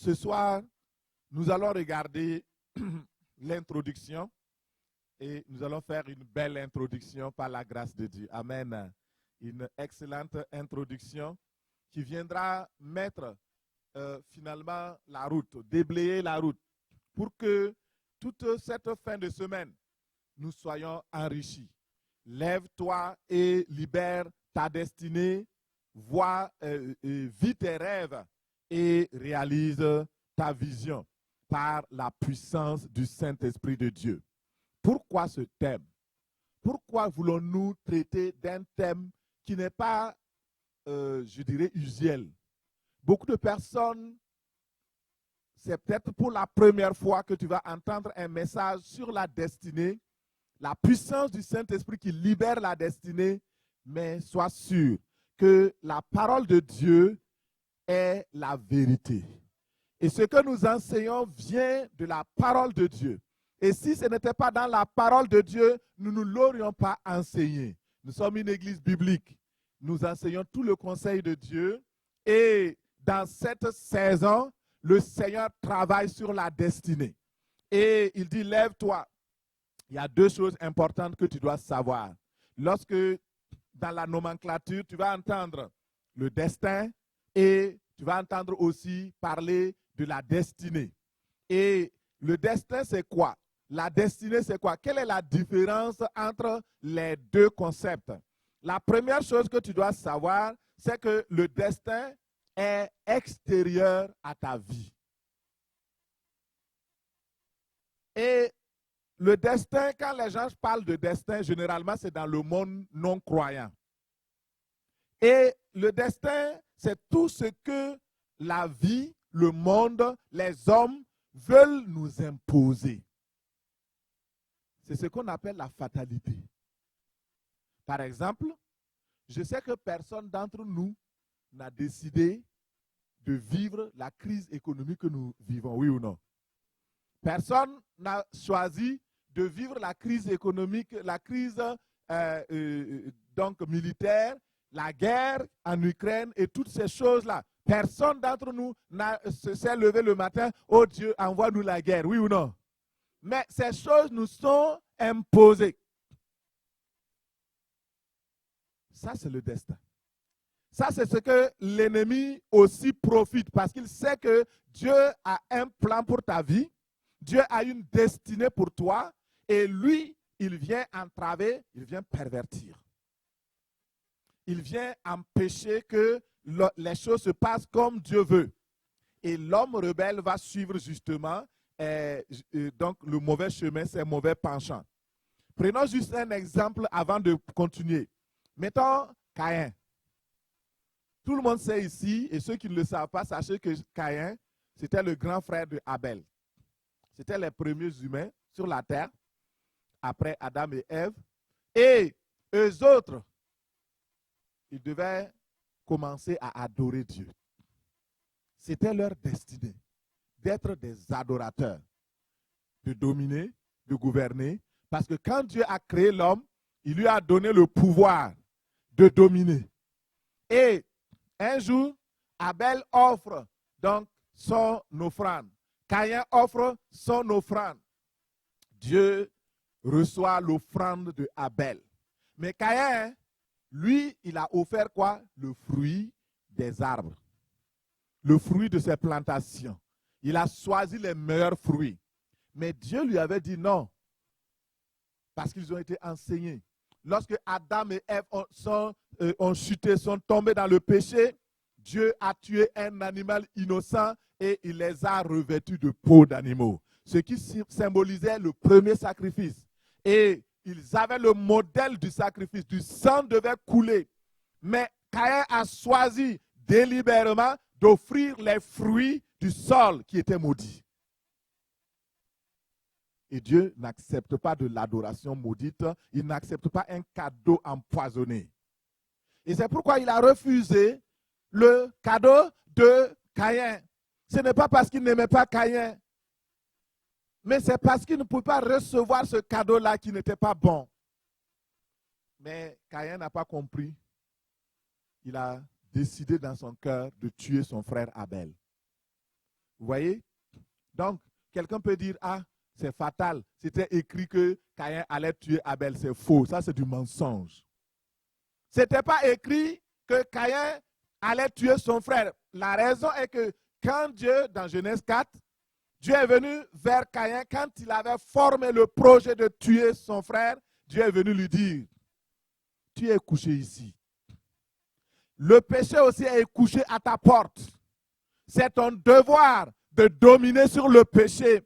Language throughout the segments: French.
Ce soir, nous allons regarder l'introduction et nous allons faire une belle introduction par la grâce de Dieu. Amen. Une excellente introduction qui viendra mettre finalement la route, déblayer la route pour que toute cette fin de semaine, nous soyons enrichis. Lève-toi et libère ta destinée, vis tes rêves et réalise ta vision par la puissance du Saint-Esprit de Dieu. Pourquoi ce thème? Pourquoi voulons-nous traiter d'un thème qui n'est pas, je dirais, usuel? Beaucoup de personnes, c'est peut-être pour la première fois que tu vas entendre un message sur la destinée, la puissance du Saint-Esprit qui libère la destinée, mais sois sûr que la parole de Dieu est la vérité. Et ce que nous enseignons vient de la parole de Dieu. Et si ce n'était pas dans la parole de Dieu, nous ne l'aurions pas enseigné. Nous sommes une église biblique. Nous enseignons tout le conseil de Dieu. Et dans cette saison, le Seigneur travaille sur la destinée. Et il dit, lève-toi. Il y a deux choses importantes que tu dois savoir. Lorsque, dans la nomenclature, tu vas entendre le destin et tu vas entendre aussi parler de la destinée. Et le destin, c'est quoi? La destinée, c'est quoi? Quelle est la différence entre les deux concepts? La première chose que tu dois savoir, c'est que le destin est extérieur à ta vie. Et le destin, quand les gens parlent de destin, généralement, c'est dans le monde non croyant. Et le destin, c'est tout ce que la vie, le monde, les hommes veulent nous imposer. C'est ce qu'on appelle la fatalité. Par exemple, je sais que personne d'entre nous n'a décidé de vivre la crise économique que nous vivons, oui ou non? Personne n'a choisi de vivre la crise économique, la crise donc militaire, la guerre en Ukraine et toutes ces choses-là. Personne d'entre nous s'est levé le matin, oh Dieu, envoie-nous la guerre, oui ou non? Mais ces choses nous sont imposées. Ça, c'est le destin. Ça, c'est ce que l'ennemi aussi profite parce qu'il sait que Dieu a un plan pour ta vie. Dieu a une destinée pour toi et lui, il vient entraver, il vient pervertir. Il vient empêcher que les choses se passent comme Dieu veut. Et l'homme rebelle va suivre justement donc le mauvais chemin, ses mauvais penchants. Prenons juste un exemple avant de continuer. Mettons Caïn. Tout le monde sait ici, et ceux qui ne le savent pas, sachez que Caïn, c'était le grand frère de Abel. C'était les premiers humains sur la terre, après Adam et Ève. Et eux autres, ils devaient commencer à adorer Dieu. C'était leur destinée d'être des adorateurs, de dominer, de gouverner. Parce que quand Dieu a créé l'homme, il lui a donné le pouvoir de dominer. Et un jour, Abel offre donc son offrande. Caïn offre son offrande. Dieu reçoit l'offrande de Abel. Mais Caïn, lui, il a offert quoi? Le fruit des arbres. Le fruit de ses plantations. Il a choisi les meilleurs fruits. Mais Dieu lui avait dit non. Parce qu'ils ont été enseignés. Lorsque Adam et Ève ont chuté, sont tombés dans le péché, Dieu a tué un animal innocent et il les a revêtus de peau d'animaux. Ce qui symbolisait le premier sacrifice. Et ils avaient le modèle du sacrifice. Du sang devait couler. Mais Caïn a choisi délibérément d'offrir les fruits du sol qui était maudit. Et Dieu n'accepte pas de l'adoration maudite. Il n'accepte pas un cadeau empoisonné. Et c'est pourquoi il a refusé le cadeau de Caïn. Ce n'est pas parce qu'il n'aimait pas Caïn, mais c'est parce qu'il ne pouvait pas recevoir ce cadeau-là qui n'était pas bon. Mais Caïn n'a pas compris. Il a décidé dans son cœur de tuer son frère Abel. Vous voyez? Donc, quelqu'un peut dire, ah, c'est fatal. C'était écrit que Caïn allait tuer Abel. C'est faux. Ça, c'est du mensonge. Ce n'était pas écrit que Caïn allait tuer son frère. La raison est que quand Dieu, dans Genèse 4, Dieu est venu vers Caïn quand il avait formé le projet de tuer son frère. Dieu est venu lui dire, tu es couché ici. Le péché aussi est couché à ta porte. C'est ton devoir de dominer sur le péché.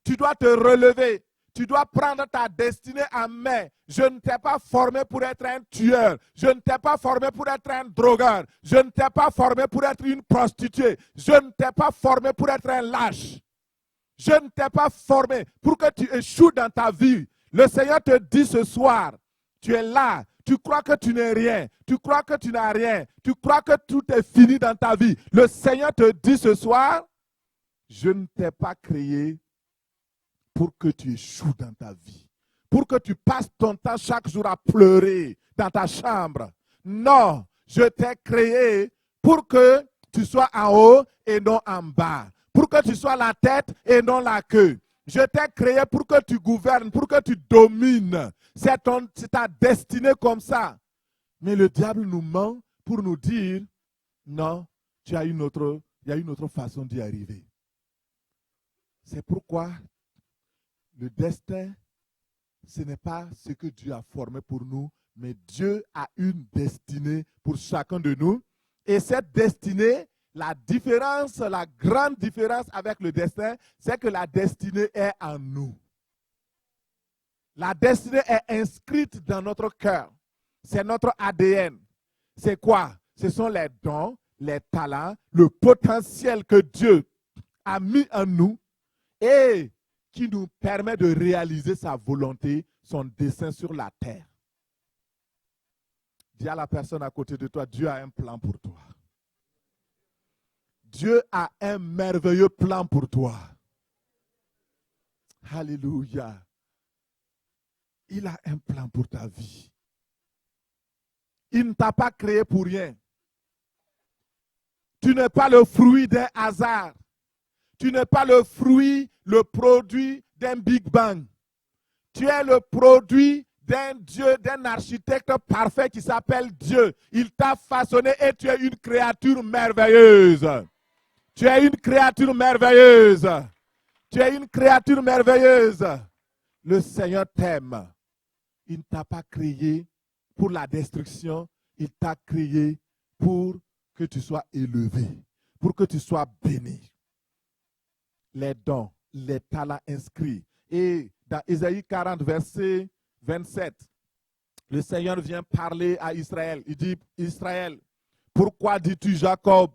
Tu dois te relever. Tu dois prendre ta destinée en main. Je ne t'ai pas formé pour être un tueur. Je ne t'ai pas formé pour être un drogueur. Je ne t'ai pas formé pour être une prostituée. Je ne t'ai pas formé pour être un lâche. Je ne t'ai pas formé pour que tu échoues dans ta vie. Le Seigneur te dit ce soir, tu es là, tu crois que tu n'es rien, tu crois que tu n'as rien, tu crois que tout est fini dans ta vie. Le Seigneur te dit ce soir, je ne t'ai pas créé pour que tu échoues dans ta vie, pour que tu passes ton temps chaque jour à pleurer dans ta chambre. Non, je t'ai créé pour que tu sois en haut et non en bas, pour que tu sois la tête et non la queue. Je t'ai créé pour que tu gouvernes, pour que tu domines. C'est ta destinée comme ça. Mais le diable nous ment pour nous dire, non, il y a une autre façon d'y arriver. C'est pourquoi le destin, ce n'est pas ce que Dieu a formé pour nous, mais Dieu a une destinée pour chacun de nous. Et cette destinée, la grande différence avec le destin, c'est que la destinée est en nous. La destinée est inscrite dans notre cœur. C'est notre ADN. C'est quoi? Ce sont les dons, les talents, le potentiel que Dieu a mis en nous et qui nous permet de réaliser sa volonté, son dessein sur la terre. Dis à la personne à côté de toi, Dieu a un plan pour toi. Dieu a un merveilleux plan pour toi. Alléluia. Il a un plan pour ta vie. Il ne t'a pas créé pour rien. Tu n'es pas le fruit d'un hasard. Tu n'es pas le fruit, le produit d'un Big Bang. Tu es le produit d'un Dieu, d'un architecte parfait qui s'appelle Dieu. Il t'a façonné et tu es une créature merveilleuse. Tu es une créature merveilleuse. Tu es une créature merveilleuse. Le Seigneur t'aime. Il ne t'a pas créé pour la destruction. Il t'a créé pour que tu sois élevé, pour que tu sois béni. Les dons, les talents inscrits. Et dans Ésaïe 40, verset 27, le Seigneur vient parler à Israël. Il dit, Israël, pourquoi dis-tu Jacob?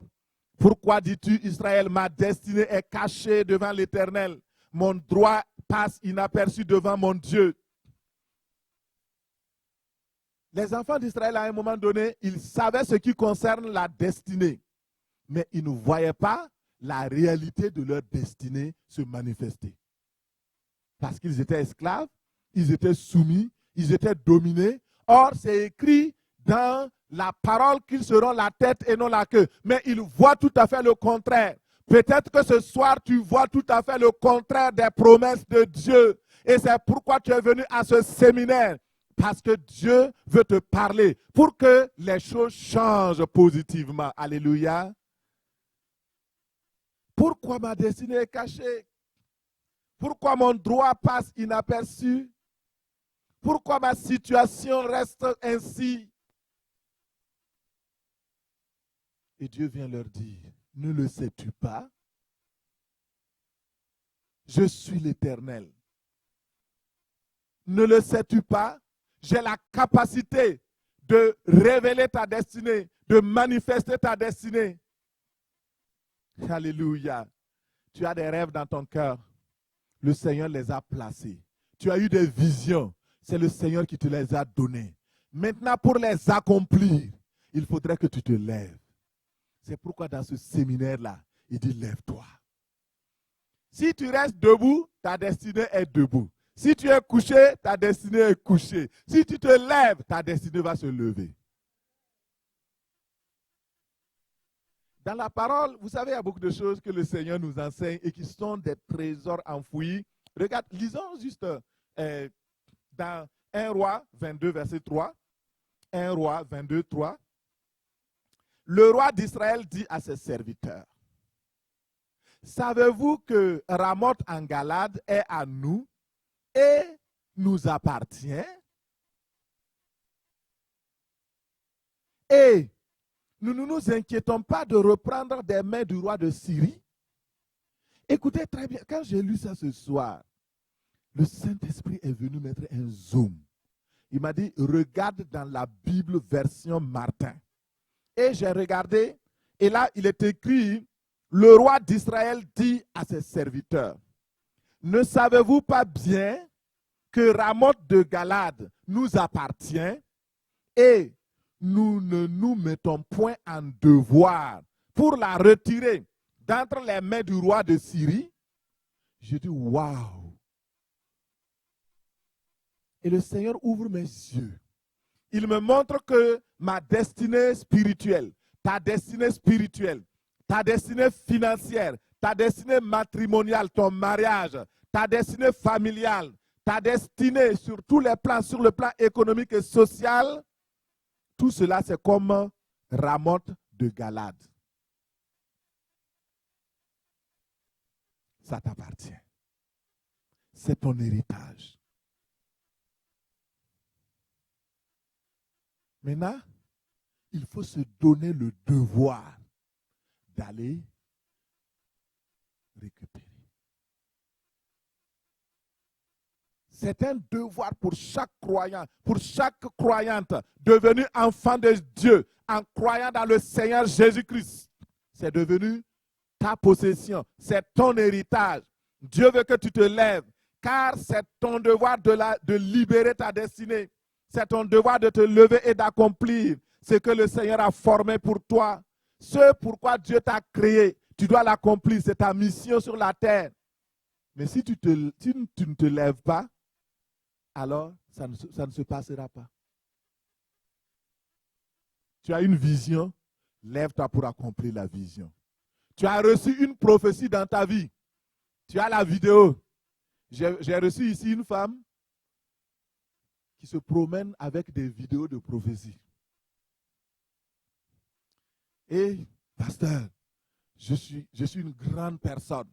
Pourquoi dis-tu Israël, ma destinée est cachée devant l'Éternel. Mon droit passe inaperçu devant mon Dieu. Les enfants d'Israël, à un moment donné, ils savaient ce qui concerne la destinée. Mais ils ne voyaient pas la réalité de leur destinée se manifester. Parce qu'ils étaient esclaves, ils étaient soumis, ils étaient dominés. Or, c'est écrit dans la parole qu'ils seront la tête et non la queue. Mais ils voient tout à fait le contraire. Peut-être que ce soir, tu vois tout à fait le contraire des promesses de Dieu. Et c'est pourquoi tu es venu à ce séminaire. Parce que Dieu veut te parler pour que les choses changent positivement. Alléluia. Pourquoi ma destinée est cachée? Pourquoi mon droit passe inaperçu? Pourquoi ma situation reste ainsi? Et Dieu vient leur dire, ne le sais-tu pas? Je suis l'Éternel. Ne le sais-tu pas? J'ai la capacité de révéler ta destinée, de manifester ta destinée. Alléluia. Tu as des rêves dans ton cœur. Le Seigneur les a placés. Tu as eu des visions. C'est le Seigneur qui te les a données. Maintenant, pour les accomplir, il faudrait que tu te lèves. C'est pourquoi dans ce séminaire-là, il dit lève-toi. Si tu restes debout, ta destinée est debout. Si tu es couché, ta destinée est couchée. Si tu te lèves, ta destinée va se lever. Dans la parole, vous savez, il y a beaucoup de choses que le Seigneur nous enseigne et qui sont des trésors enfouis. Regarde, lisons juste dans 1 Roi 22, verset 3. 1 Roi 22, 3. Le roi d'Israël dit à ses serviteurs, savez-vous que Ramoth en Galade est à nous et nous appartient? Et nous ne nous inquiétons pas de reprendre des mains du roi de Syrie. Écoutez très bien, quand j'ai lu ça ce soir, le Saint-Esprit est venu mettre un zoom. Il m'a dit, regarde dans la Bible version Martin. Et j'ai regardé, et là, il est écrit, le roi d'Israël dit à ses serviteurs, ne savez-vous pas bien que Ramoth de Galade nous appartient et nous ne nous mettons point en devoir pour la retirer d'entre les mains du roi de Syrie? Je dis, waouh! Et le Seigneur ouvre mes yeux. Il me montre que ma destinée spirituelle, ta destinée spirituelle, ta destinée financière, ta destinée matrimoniale, ton mariage, ta destinée familiale, ta destinée sur tous les plans, sur le plan économique et social, tout cela c'est comme Ramoth de Galade. Ça t'appartient. C'est ton héritage. Maintenant, il faut se donner le devoir d'aller récupérer. C'est un devoir pour chaque croyant, pour chaque croyante devenue enfant de Dieu en croyant dans le Seigneur Jésus-Christ. C'est devenu ta possession, c'est ton héritage. Dieu veut que tu te lèves, car c'est ton devoir de libérer ta destinée. C'est ton devoir de te lever et d'accomplir ce que le Seigneur a formé pour toi. Ce pourquoi Dieu t'a créé, tu dois l'accomplir. C'est ta mission sur la terre. Mais si tu ne te lèves pas, alors ça ne se passera pas. Tu as une vision, lève-toi pour accomplir la vision. Tu as reçu une prophétie dans ta vie. Tu as la vidéo. J'ai reçu ici une femme qui se promène avec des vidéos de prophétie. Et, pasteur, je suis une grande personne.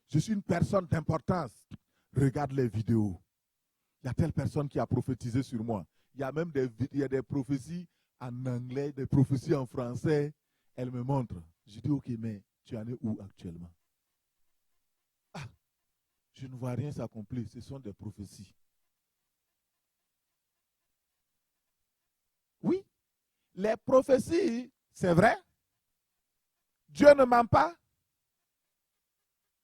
Je suis une personne d'importance. Regarde les vidéos. Il y a telle personne qui a prophétisé sur moi. Il y a même des prophéties en anglais, des prophéties en français. Elle me montre. Je dis, ok, mais tu en es où actuellement? Ah, je ne vois rien s'accomplir. Ce sont des prophéties. Oui, les prophéties, c'est vrai. Dieu ne ment pas.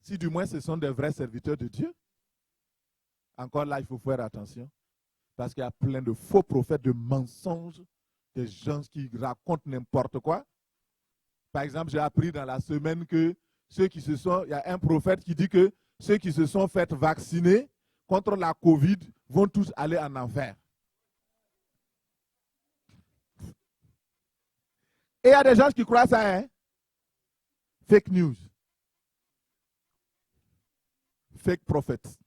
Si du moins ce sont des vrais serviteurs de Dieu. Encore là, il faut faire attention. Parce qu'il y a plein de faux prophètes, de mensonges, des gens qui racontent n'importe quoi. Par exemple, j'ai appris dans la semaine que il y a un prophète qui dit que ceux qui se sont fait vacciner contre la COVID vont tous aller en enfer. Et il y a des gens qui croient ça, hein? Fake news. Fake prophets.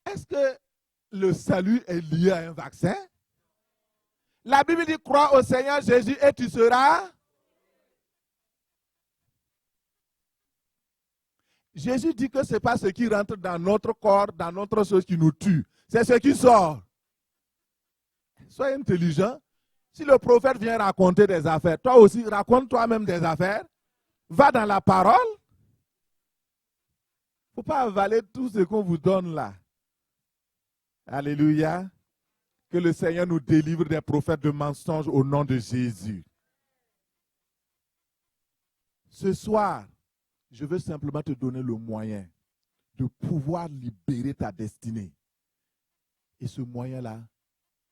Est-ce que le salut est lié à un vaccin? La Bible dit, crois au Seigneur Jésus et tu seras. Jésus dit que ce n'est pas ce qui rentre dans notre corps, dans notre chose qui nous tue. C'est ce qui sort. Sois intelligent. Si le prophète vient raconter des affaires, toi aussi, raconte toi-même des affaires. Va dans la parole. Il ne faut pas avaler tout ce qu'on vous donne là. Alléluia. Que le Seigneur nous délivre des prophètes de mensonges au nom de Jésus. Ce soir, je veux simplement te donner le moyen de pouvoir libérer ta destinée. Et ce moyen-là,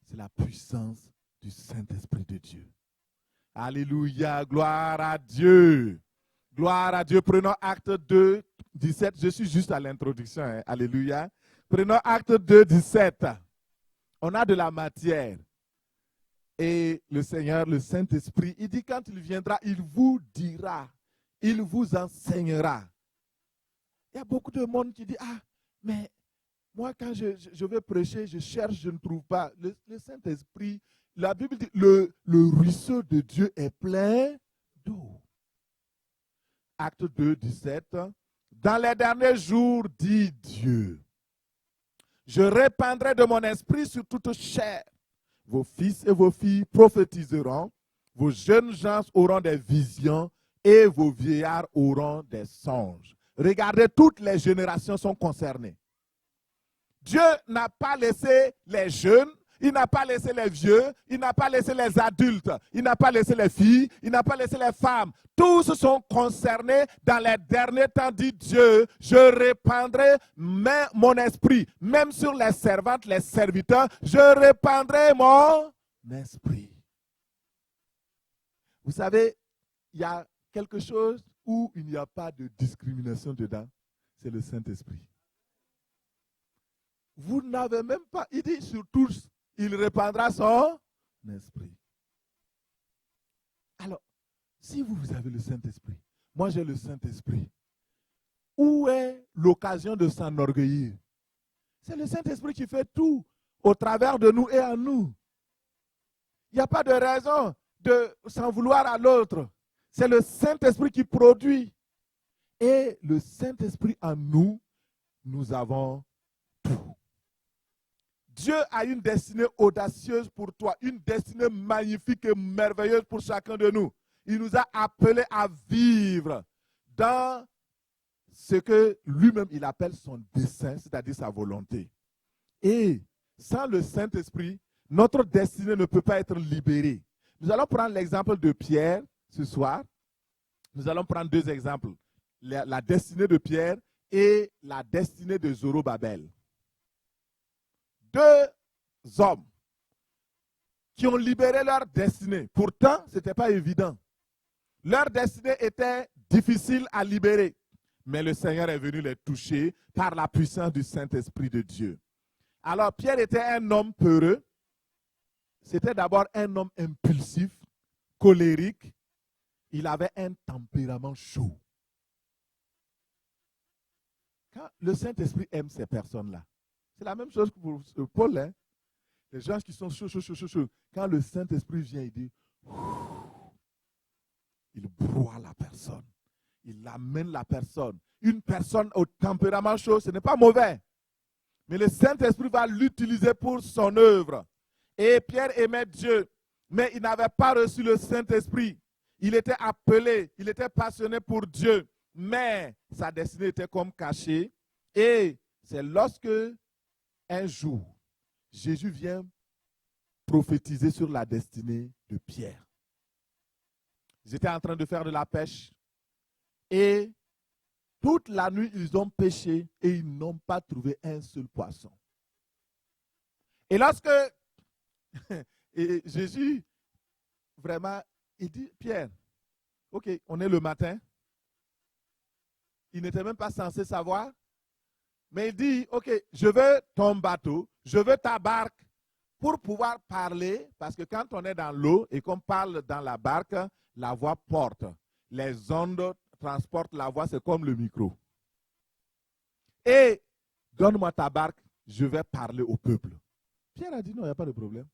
c'est la puissance du Saint-Esprit de Dieu. Alléluia, gloire à Dieu. Gloire à Dieu. Prenons Acte 2, 17. Je suis juste à l'introduction. Hein. Alléluia. Prenons Acte 2, 17. On a de la matière. Et le Seigneur, le Saint-Esprit, il dit quand il viendra, il vous dira, il vous enseignera. Il y a beaucoup de monde qui dit, ah, mais moi quand je veux prêcher, je cherche, je ne trouve pas. Le Saint-Esprit, la Bible dit, le ruisseau de Dieu est plein d'eau. Acte 2, 17. Dans les derniers jours, dit Dieu, je répandrai de mon esprit sur toute chair. Vos fils et vos filles prophétiseront, vos jeunes gens auront des visions et vos vieillards auront des songes. Regardez, toutes les générations sont concernées. Dieu n'a pas laissé les jeunes, il n'a pas laissé les vieux, il n'a pas laissé les adultes, il n'a pas laissé les filles, il n'a pas laissé les femmes. Tous sont concernés dans les derniers temps, dit Dieu. Je répandrai mon esprit, même sur les servantes, les serviteurs, je répandrai mon esprit. Vous savez, il y a quelque chose où il n'y a pas de discrimination dedans, c'est le Saint-Esprit. Vous n'avez même pas, il dit sur tous, il répandra son esprit. Alors, si vous avez le Saint-Esprit, moi j'ai le Saint-Esprit, où est l'occasion de s'enorgueillir? C'est le Saint-Esprit qui fait tout au travers de nous et en nous. Il n'y a pas de raison de s'en vouloir à l'autre. C'est le Saint-Esprit qui produit. Et le Saint-Esprit en nous, nous avons tout. Dieu a une destinée audacieuse pour toi, une destinée magnifique et merveilleuse pour chacun de nous. Il nous a appelés à vivre dans ce que lui-même il appelle son dessein, c'est-à-dire sa volonté. Et sans le Saint-Esprit, notre destinée ne peut pas être libérée. Nous allons prendre l'exemple de Pierre ce soir. Nous allons prendre deux exemples. La destinée de Pierre et la destinée de Zorobabel. Deux hommes qui ont libéré leur destinée. Pourtant, ce n'était pas évident. Leur destinée était difficile à libérer. Mais le Seigneur est venu les toucher par la puissance du Saint-Esprit de Dieu. Alors, Pierre était un homme peureux. C'était d'abord un homme impulsif, colérique. Il avait un tempérament chaud. Quand le Saint-Esprit aime ces personnes-là, c'est la même chose que pour Paul. Hein? Les gens qui sont chauds. Quand le Saint-Esprit vient, il dit, il broie la personne. Il amène la personne. Une personne au tempérament chaud, ce n'est pas mauvais. Mais le Saint-Esprit va l'utiliser pour son œuvre. Et Pierre aimait Dieu, mais il n'avait pas reçu le Saint-Esprit. Il était appelé, il était passionné pour Dieu, mais sa destinée était comme cachée. Et c'est lorsque un jour, Jésus vient prophétiser sur la destinée de Pierre. Ils étaient en train de faire de la pêche et toute la nuit, ils ont pêché et ils n'ont pas trouvé un seul poisson. Et lorsque et Jésus, vraiment, il dit, Pierre, ok, on est le matin. Il n'était même pas censé savoir. Mais il dit, ok, je veux ton bateau, je veux ta barque pour pouvoir parler, parce que quand on est dans l'eau et qu'on parle dans la barque, la voix porte. Les ondes transportent la voix, c'est comme le micro. Et donne-moi ta barque, je vais parler au peuple. Pierre a dit, non, il n'y a pas de problème.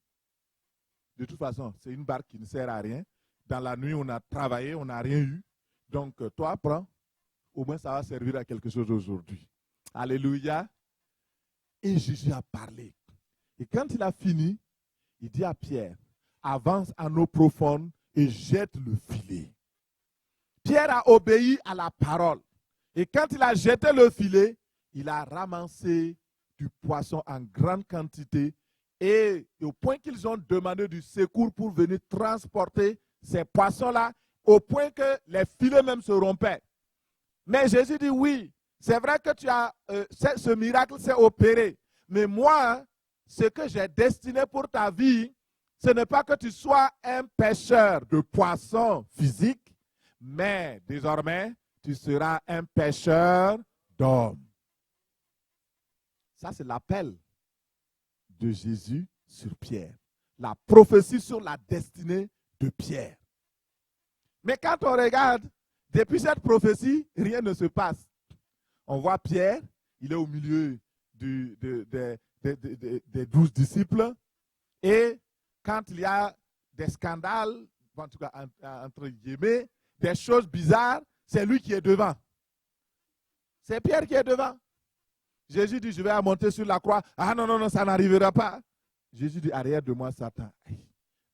De toute façon, c'est une barque qui ne sert à rien. Dans la nuit, on a travaillé, on n'a rien eu. Donc, toi, prends. Au moins, ça va servir à quelque chose aujourd'hui. Alléluia. Et Jésus a parlé. Et quand il a fini, il dit à Pierre, avance en eau profonde et jette le filet. Pierre a obéi à la parole. Et quand il a jeté le filet, il a ramassé du poisson en grande quantité. Et au point qu'ils ont demandé du secours pour venir transporter ces poissons-là, au point que les filets même se rompaient. Mais Jésus dit, oui, c'est vrai que tu as ce miracle s'est opéré. Mais moi, ce que j'ai destiné pour ta vie, ce n'est pas que tu sois un pêcheur de poissons physiques, mais désormais, tu seras un pêcheur d'hommes. Ça, c'est l'appel de Jésus sur Pierre. La prophétie sur la destinée de Pierre. Mais quand on regarde, depuis cette prophétie, rien ne se passe. On voit Pierre, il est au milieu des 12 disciples. Et quand il y a des scandales, en tout cas entre guillemets, des choses bizarres, c'est lui qui est devant. C'est Pierre qui est devant. Jésus dit, je vais monter sur la croix. Ah non, non, non, ça n'arrivera pas. Jésus dit, arrière de moi, Satan.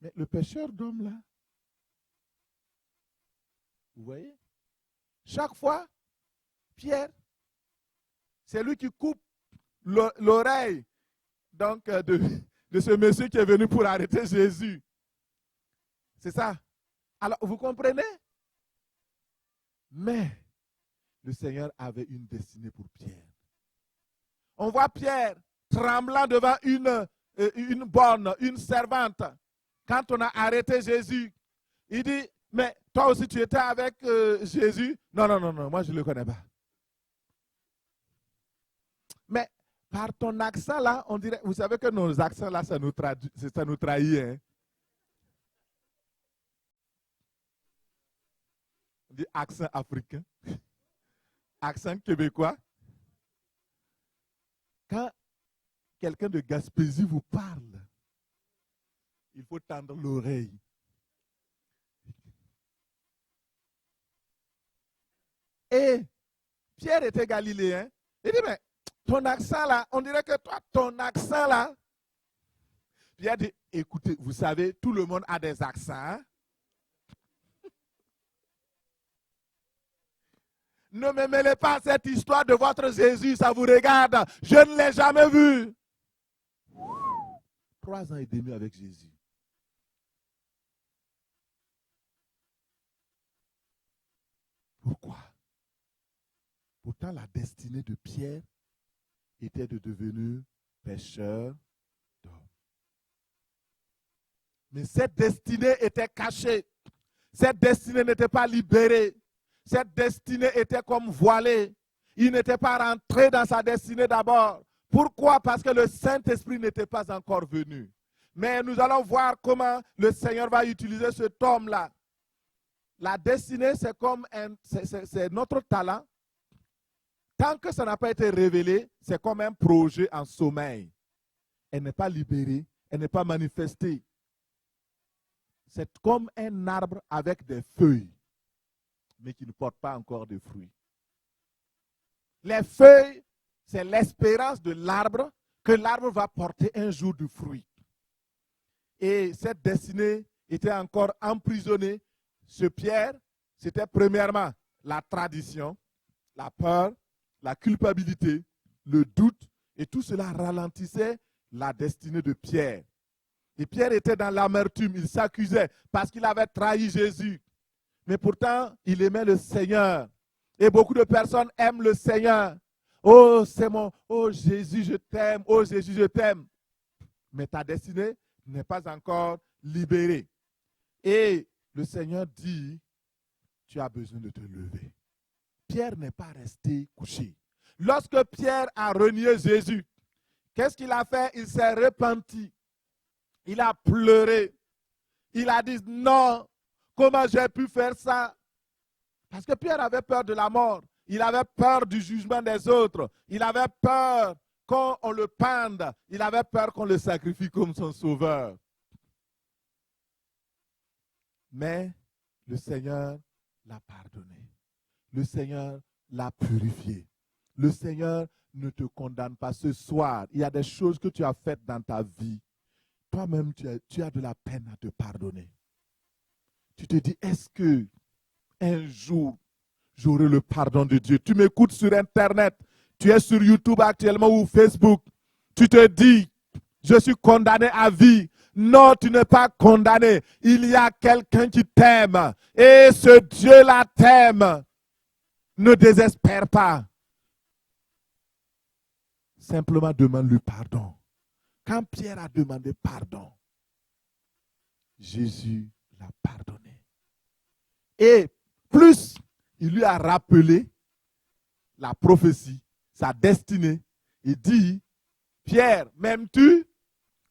Mais le pécheur d'homme là, vous voyez? Chaque fois, Pierre, c'est lui qui coupe l'oreille donc, de ce monsieur qui est venu pour arrêter Jésus. C'est ça. Alors, vous comprenez? Mais le Seigneur avait une destinée pour Pierre. On voit Pierre tremblant devant une bonne, une servante. Quand on a arrêté Jésus, il dit, mais toi aussi tu étais avec Jésus? Non, non, non, non, moi je ne le connais pas. Mais par ton accent là, on dirait, vous savez que nos accents là, ça nous trahit. Hein? On dit accent africain, accent québécois. Quand quelqu'un de Gaspésie vous parle, il faut tendre l'oreille. Et Pierre était galiléen. Il dit, mais ton accent là, on dirait que toi, ton accent là. Pierre dit, écoutez, vous savez, tout le monde a des accents. Hein? Ne me mêlez pas à cette histoire de votre Jésus, ça vous regarde. Je ne l'ai jamais vu. 3 ans et demi avec Jésus. Pourquoi? Pourtant, la destinée de Pierre était de devenir pêcheur d'hommes. Mais cette destinée était cachée. Cette destinée n'était pas libérée. Cette destinée était comme voilée. Il n'était pas rentré dans sa destinée d'abord. Pourquoi? Parce que le Saint-Esprit n'était pas encore venu. Mais nous allons voir comment le Seigneur va utiliser cet homme-là. La destinée, c'est comme c'est notre talent. Tant que ça n'a pas été révélé, c'est comme un projet en sommeil. Elle n'est pas libérée, elle n'est pas manifestée. C'est comme un arbre avec des feuilles, mais qui ne porte pas encore de fruits. Les feuilles, c'est l'espérance de l'arbre que l'arbre va porter un jour du fruit. Et cette destinée était encore emprisonnée. Ce Pierre, c'était premièrement la tradition, la peur, la culpabilité, le doute, et tout cela ralentissait la destinée de Pierre. Et Pierre était dans l'amertume, il s'accusait parce qu'il avait trahi Jésus. Mais pourtant, il aimait le Seigneur. Et beaucoup de personnes aiment le Seigneur. Oh, c'est mon, oh Jésus, je t'aime, oh Jésus, je t'aime. Mais ta destinée n'est pas encore libérée. Et le Seigneur dit, tu as besoin de te lever. Pierre n'est pas resté couché. Lorsque Pierre a renié Jésus, qu'est-ce qu'il a fait? Il s'est repenti. Il a pleuré. Il a dit, non, comment j'ai pu faire ça? Parce que Pierre avait peur de la mort. Il avait peur du jugement des autres. Il avait peur qu'on le pende. Il avait peur qu'on le sacrifie comme son sauveur. Mais le Seigneur l'a pardonné. Le Seigneur l'a purifié. Le Seigneur ne te condamne pas ce soir. Il y a des choses que tu as faites dans ta vie. Toi-même, tu as de la peine à te pardonner. Tu te dis, est-ce que un jour, j'aurai le pardon de Dieu? Tu m'écoutes sur Internet, tu es sur YouTube actuellement ou Facebook. Tu te dis, je suis condamné à vie. Non, tu n'es pas condamné. Il y a quelqu'un qui t'aime. Et ce Dieu-là t'aime. Ne désespère pas. Simplement demande-lui pardon. Quand Pierre a demandé pardon, Jésus l'a pardonné. Et plus il lui a rappelé la prophétie, sa destinée, il dit, Pierre, m'aimes-tu?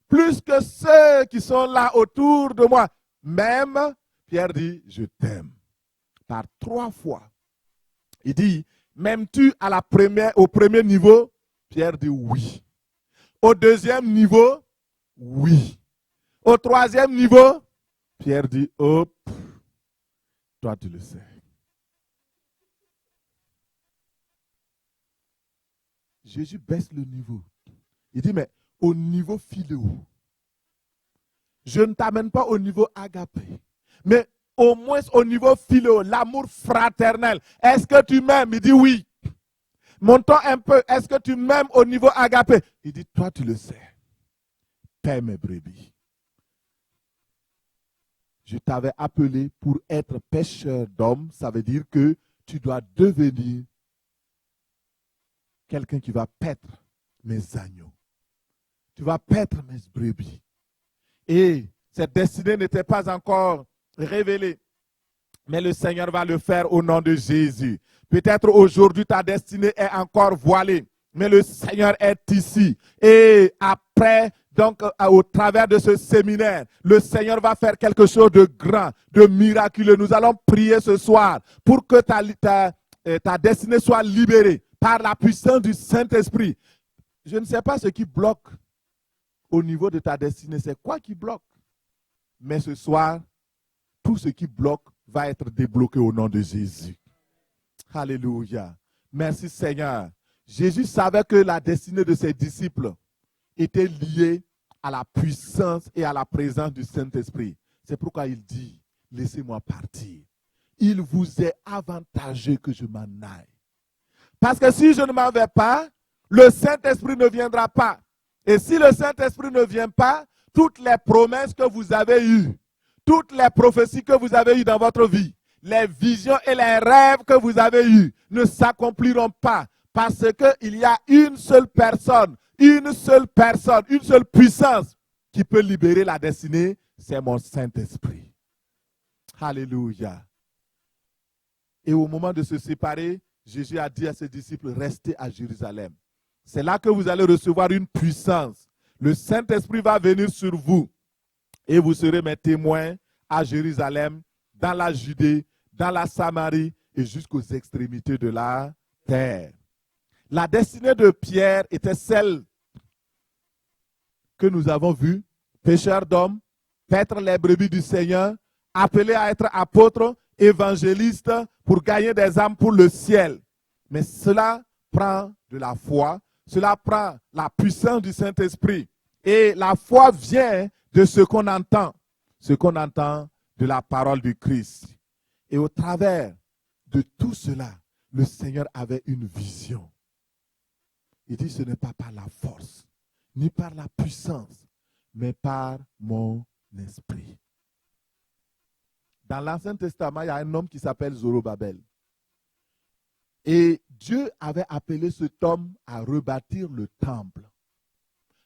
plus que ceux qui sont là autour de moi. Même, Pierre dit, je t'aime. Par 3 fois. Il dit, m'aimes-tu au premier niveau? Pierre dit oui. Au deuxième niveau, oui. Au troisième niveau, Pierre dit, hop, toi tu le sais. Jésus baisse le niveau. Il dit, mais au niveau philéo, je ne t'amène pas au niveau agapé, mais au moins au niveau philéo, l'amour fraternel. Est-ce que tu m'aimes? Il dit oui. Montons un peu. Est-ce que tu m'aimes au niveau agapé? Il dit, toi tu le sais. Paie mes brebis. Je t'avais appelé pour être pêcheur d'hommes. Ça veut dire que tu dois devenir quelqu'un qui va paître mes agneaux. Tu vas paître mes brebis. Et cette destinée n'était pas encore révélée. Mais le Seigneur va le faire au nom de Jésus. Peut-être aujourd'hui ta destinée est encore voilée. Mais le Seigneur est ici. Et après, donc au travers de ce séminaire, le Seigneur va faire quelque chose de grand, de miraculeux. Nous allons prier ce soir pour que ta destinée soit libérée par la puissance du Saint-Esprit. Je ne sais pas ce qui bloque au niveau de ta destinée. C'est quoi qui bloque? Mais ce soir, tout ce qui bloque va être débloqué au nom de Jésus. Alléluia. Merci Seigneur. Jésus savait que la destinée de ses disciples était liée à la puissance et à la présence du Saint-Esprit. C'est pourquoi il dit, laissez-moi partir. Il vous est avantageux que je m'en aille. Parce que si je ne m'en vais pas, le Saint-Esprit ne viendra pas. Et si le Saint-Esprit ne vient pas, toutes les promesses que vous avez eues, toutes les prophéties que vous avez eues dans votre vie, les visions et les rêves que vous avez eus ne s'accompliront pas. Parce qu'il y a une seule personne, une seule puissance qui peut libérer la destinée, c'est mon Saint-Esprit. Alléluia. Et au moment de se séparer, Jésus a dit à ses disciples, restez à Jérusalem. C'est là que vous allez recevoir une puissance. Le Saint-Esprit va venir sur vous et vous serez mes témoins à Jérusalem, dans la Judée, dans la Samarie et jusqu'aux extrémités de la terre. La destinée de Pierre était celle que nous avons vue, pêcheur d'hommes, paître les brebis du Seigneur, appelé à être apôtre, évangéliste pour gagner des âmes pour le ciel. Mais cela prend de la foi, cela prend la puissance du Saint-Esprit. Et la foi vient de ce qu'on entend de la parole du Christ. Et au travers de tout cela, le Seigneur avait une vision. Il dit, ce n'est pas par la force, ni par la puissance, mais par mon esprit. Dans l'Ancien Testament, il y a un homme qui s'appelle Zorobabel. Et Dieu avait appelé cet homme à rebâtir le temple.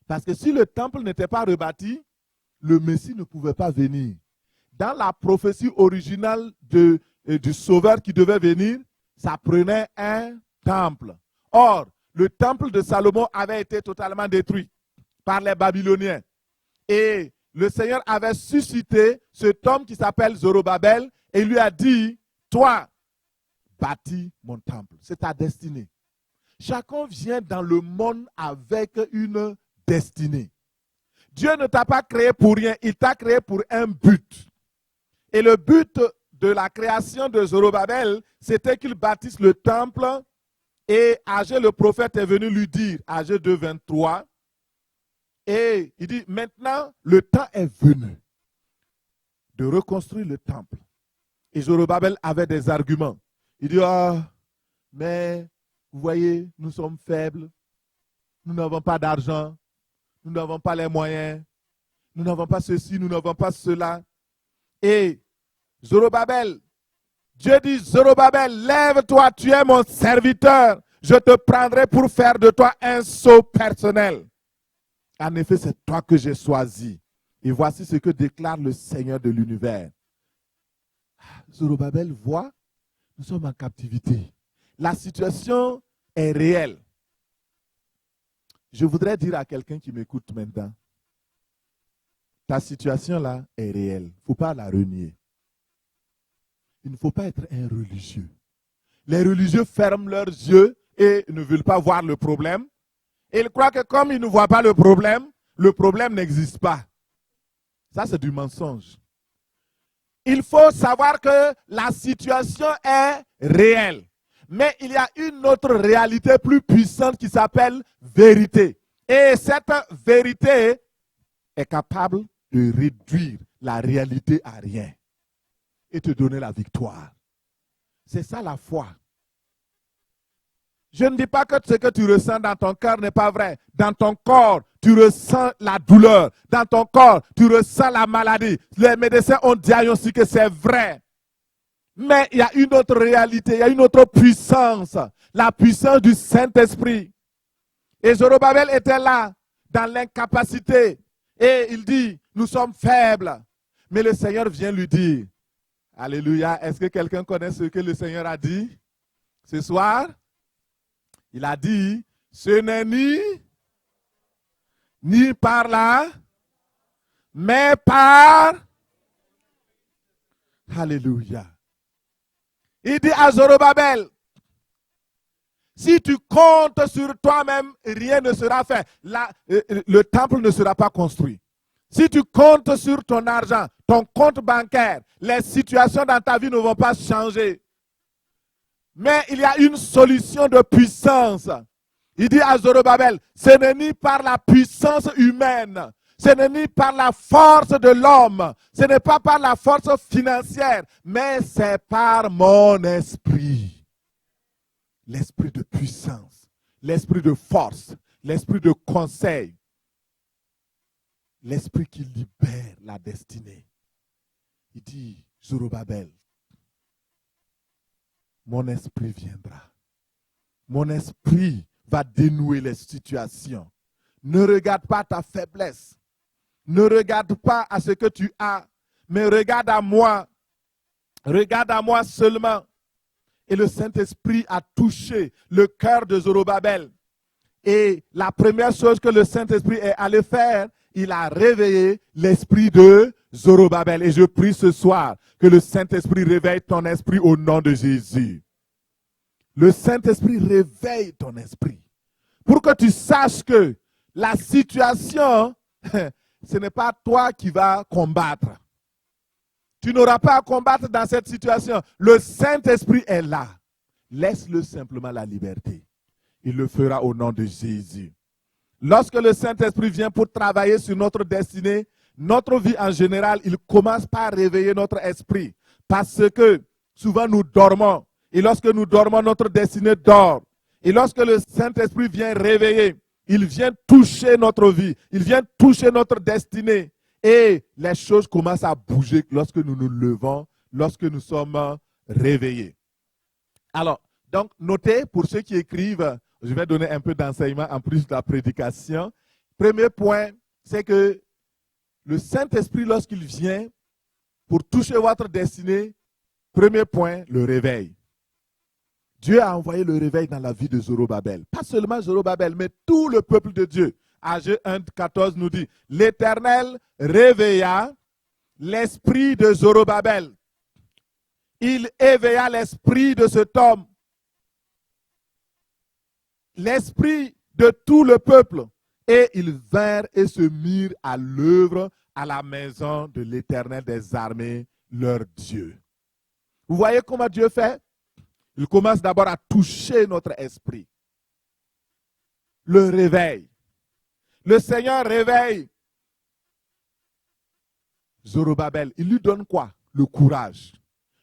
Parce que si le temple n'était pas rebâti, le Messie ne pouvait pas venir. Dans la prophétie originale du Sauveur qui devait venir, ça prenait un temple. Or, le temple de Salomon avait été totalement détruit par les Babyloniens. Et le Seigneur avait suscité cet homme qui s'appelle Zorobabel et il lui a dit, toi, bâtis mon temple. C'est ta destinée. Chacun vient dans le monde avec une destinée. Dieu ne t'a pas créé pour rien, il t'a créé pour un but. Et le but de la création de Zorobabel, c'était qu'il bâtisse le temple. Et Agé le prophète est venu lui dire, Agé 2, 23, et il dit, maintenant le temps est venu de reconstruire le temple. Et Zorobabel avait des arguments. Il dit, mais vous voyez, nous sommes faibles, nous n'avons pas d'argent, nous n'avons pas les moyens, nous n'avons pas ceci, nous n'avons pas cela. Et Zorobabel, Dieu dit, Zorobabel, lève-toi, tu es mon serviteur. Je te prendrai pour faire de toi un sceau personnel. En effet, c'est toi que j'ai choisi. Et voici ce que déclare le Seigneur de l'univers. Zorobabel voit, nous sommes en captivité. La situation est réelle. Je voudrais dire à quelqu'un qui m'écoute maintenant, ta situation là est réelle. Il ne faut pas la renier. Il ne faut pas être un religieux. Les religieux ferment leurs yeux et ne veulent pas voir le problème. Et ils croient que comme ils ne voient pas le problème n'existe pas. Ça, c'est du mensonge. Il faut savoir que la situation est réelle. Mais il y a une autre réalité plus puissante qui s'appelle vérité. Et cette vérité est capable de réduire la réalité à rien et te donner la victoire. C'est ça la foi. Je ne dis pas que ce que tu ressens dans ton cœur n'est pas vrai. Dans ton corps, tu ressens la douleur. Dans ton corps, tu ressens la maladie. Les médecins ont diagnostiqué que c'est vrai. Mais il y a une autre réalité, il y a une autre puissance. La puissance du Saint-Esprit. Et Zorobabel était là, dans l'incapacité. Et il dit, nous sommes faibles. Mais le Seigneur vient lui dire, alléluia, est-ce que quelqu'un connaît ce que le Seigneur a dit ce soir? Il a dit, ce n'est ni par là, mais par... Alléluia. Il dit à Zorobabel, si tu comptes sur toi-même, rien ne sera fait. Le temple ne sera pas construit. Si tu comptes sur ton argent, ton compte bancaire, les situations dans ta vie ne vont pas changer. Mais il y a une solution de puissance. Il dit à Zorobabel, ce n'est ni par la puissance humaine, ce n'est ni par la force de l'homme, ce n'est pas par la force financière, mais c'est par mon esprit. L'esprit de puissance, l'esprit de force, l'esprit de conseil, l'esprit qui libère la destinée. Il dit, Zorobabel, mon esprit viendra. Mon esprit va dénouer les situations. Ne regarde pas ta faiblesse. Ne regarde pas à ce que tu as, mais regarde à moi. Regarde à moi seulement. Et le Saint-Esprit a touché le cœur de Zorobabel. Et la première chose que le Saint-Esprit est allé faire, il a réveillé l'esprit de Zorobabel. Et je prie ce soir que le Saint-Esprit réveille ton esprit au nom de Jésus. Le Saint-Esprit réveille ton esprit. Pour que tu saches que la situation, ce n'est pas toi qui vas combattre. Tu n'auras pas à combattre dans cette situation. Le Saint-Esprit est là. Laisse-le simplement la liberté. Il le fera au nom de Jésus. Lorsque le Saint-Esprit vient pour travailler sur notre destinée, notre vie en général, il commence par réveiller notre esprit. Parce que souvent nous dormons. Et lorsque nous dormons, notre destinée dort. Et lorsque le Saint-Esprit vient réveiller, il vient toucher notre vie. Il vient toucher notre destinée. Et les choses commencent à bouger lorsque nous nous levons, lorsque nous sommes réveillés. Alors, donc, notez pour ceux qui écrivent, je vais donner un peu d'enseignement en plus de la prédication. Premier point, c'est que le Saint-Esprit, lorsqu'il vient pour toucher votre destinée, premier point, le réveil. Dieu a envoyé le réveil dans la vie de Zorobabel. Pas seulement Zorobabel, mais tout le peuple de Dieu. Agé 1,14 nous dit, l'Éternel réveilla l'esprit de Zorobabel. Il éveilla l'esprit de cet homme. L'esprit de tout le peuple. Et ils vinrent et se mirent à l'œuvre à la maison de l'Éternel des armées, leur Dieu. Vous voyez comment Dieu fait? Il commence d'abord à toucher notre esprit. Le réveil. Le Seigneur réveille Zorobabel. Il lui donne quoi? Le courage.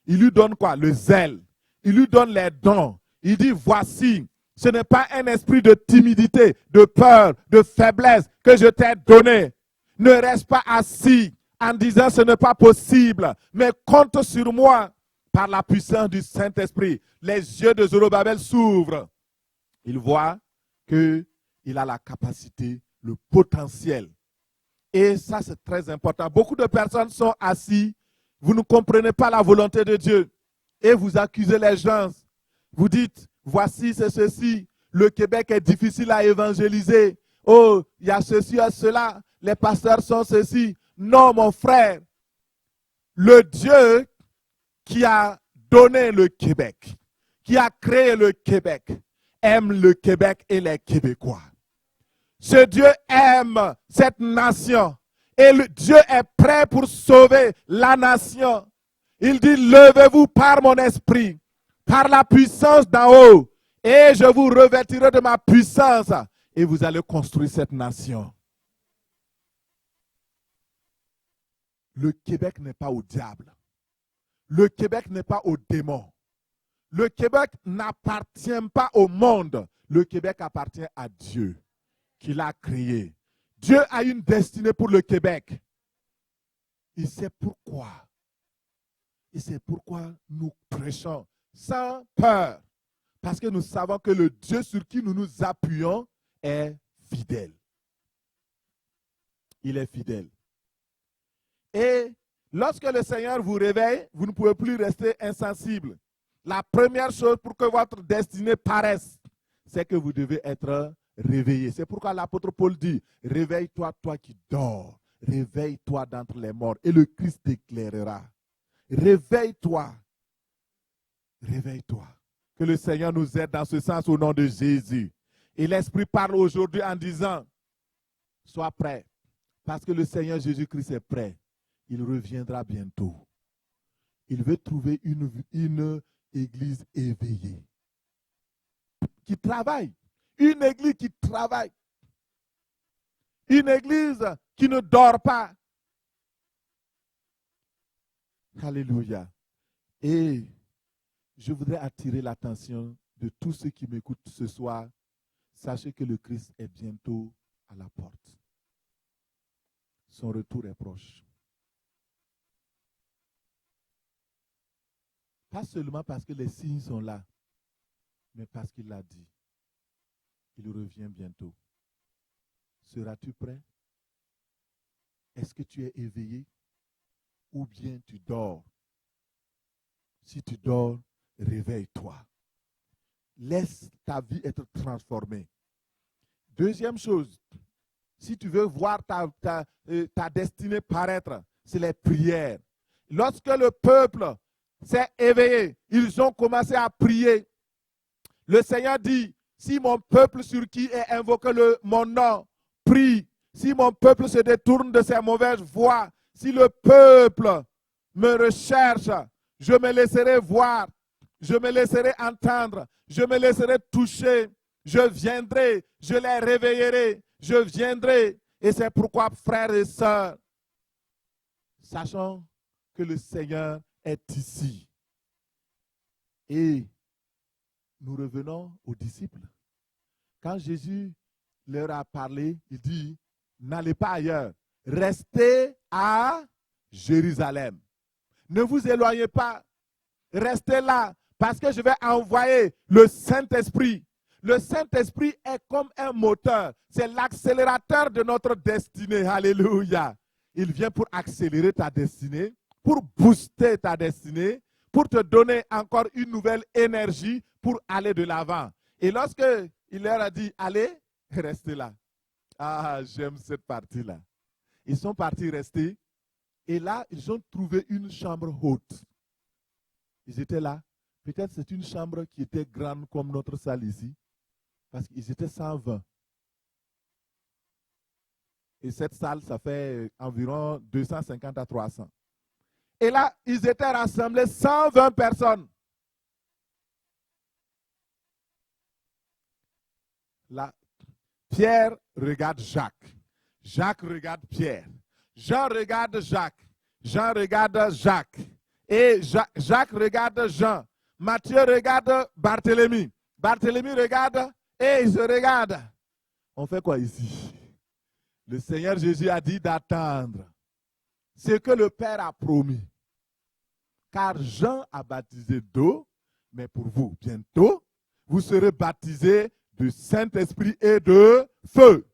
Il lui donne quoi? Le zèle. Il lui donne les dons. Il dit, voici, ce n'est pas un esprit de timidité, de peur, de faiblesse que je t'ai donné. Ne reste pas assis en disant ce n'est pas possible, mais compte sur moi par la puissance du Saint-Esprit. Les yeux de Zorobabel s'ouvrent. Il voit qu'il a la capacité, le potentiel. Et ça, c'est très important. Beaucoup de personnes sont assises. Vous ne comprenez pas la volonté de Dieu. Et vous accusez les gens. Vous dites, voici, c'est ceci. Le Québec est difficile à évangéliser. Oh, il y a ceci, il y a cela. Les pasteurs sont ceci. Non, mon frère, le Dieu qui a donné le Québec, qui a créé le Québec, aime le Québec et les Québécois. Ce Dieu aime cette nation et Dieu est prêt pour sauver la nation. Il dit, levez-vous par mon esprit, par la puissance d'en haut, et je vous revêtirai de ma puissance, et vous allez construire cette nation. Le Québec n'est pas au diable. Le Québec n'est pas au démon. Le Québec n'appartient pas au monde. Le Québec appartient à Dieu qui l'a créé. Dieu a une destinée pour le Québec. Et c'est pourquoi. Et c'est pourquoi nous prêchons sans peur. Parce que nous savons que le Dieu sur qui nous nous appuyons est fidèle. Il est fidèle. Et lorsque le Seigneur vous réveille, vous ne pouvez plus rester insensible. La première chose pour que votre destinée paraisse, c'est que vous devez être réveillé. C'est pourquoi l'apôtre Paul dit, réveille-toi, toi qui dors. Réveille-toi d'entre les morts et le Christ t'éclairera. Réveille-toi. Réveille-toi. Que le Seigneur nous aide dans ce sens au nom de Jésus. Et l'Esprit parle aujourd'hui en disant, sois prêt. Parce que le Seigneur Jésus-Christ est prêt. Il reviendra bientôt. Il veut trouver une église éveillée. Qui travaille. Une église qui travaille. Une église qui ne dort pas. Alléluia. Et je voudrais attirer l'attention de tous ceux qui m'écoutent ce soir. Sachez que le Christ est bientôt à la porte. Son retour est proche. Pas seulement parce que les signes sont là, mais parce qu'il l'a dit. Il revient bientôt. Seras-tu prêt? Est-ce que tu es éveillé? Ou bien tu dors? Si tu dors, réveille-toi. Laisse ta vie être transformée. Deuxième chose, si tu veux voir ta destinée paraître, c'est les prières. Lorsque le peuple s'est éveillé, ils ont commencé à prier. Le Seigneur dit, si mon peuple sur qui est invoqué mon nom prie, si mon peuple se détourne de ses mauvaises voies, si le peuple me recherche, je me laisserai voir, je me laisserai entendre, je me laisserai toucher, je viendrai, je les réveillerai, je viendrai. Et c'est pourquoi, frères et sœurs, sachons que le Seigneur est ici. Et nous revenons aux disciples. Quand Jésus leur a parlé, il dit, n'allez pas ailleurs, restez à Jérusalem. Ne vous éloignez pas, restez là, parce que je vais envoyer le Saint-Esprit. Le Saint-Esprit est comme un moteur, c'est l'accélérateur de notre destinée. Alléluia. Il vient pour accélérer ta destinée, pour booster ta destinée, pour te donner encore une nouvelle énergie pour aller de l'avant. Et lorsque il leur a dit, allez, restez là. Ah, j'aime cette partie-là. Ils sont partis rester. Et là, ils ont trouvé une chambre haute. Ils étaient là. Peut-être c'est une chambre qui était grande comme notre salle ici. Parce qu'ils étaient 120. Et cette salle, ça fait environ 250 à 300. Et là, ils étaient rassemblés 120 personnes. Là, Pierre regarde Jacques. Jacques regarde Pierre. Jean regarde Jacques. Jean regarde Jacques. Et Jacques regarde Jean. Matthieu regarde Barthélemy. Barthélemy regarde et ils se regardent. On fait quoi ici? Le Seigneur Jésus a dit d'attendre ce que le Père a promis. Car Jean a baptisé d'eau, mais pour vous, bientôt, vous serez baptisés du Saint-Esprit et de feu.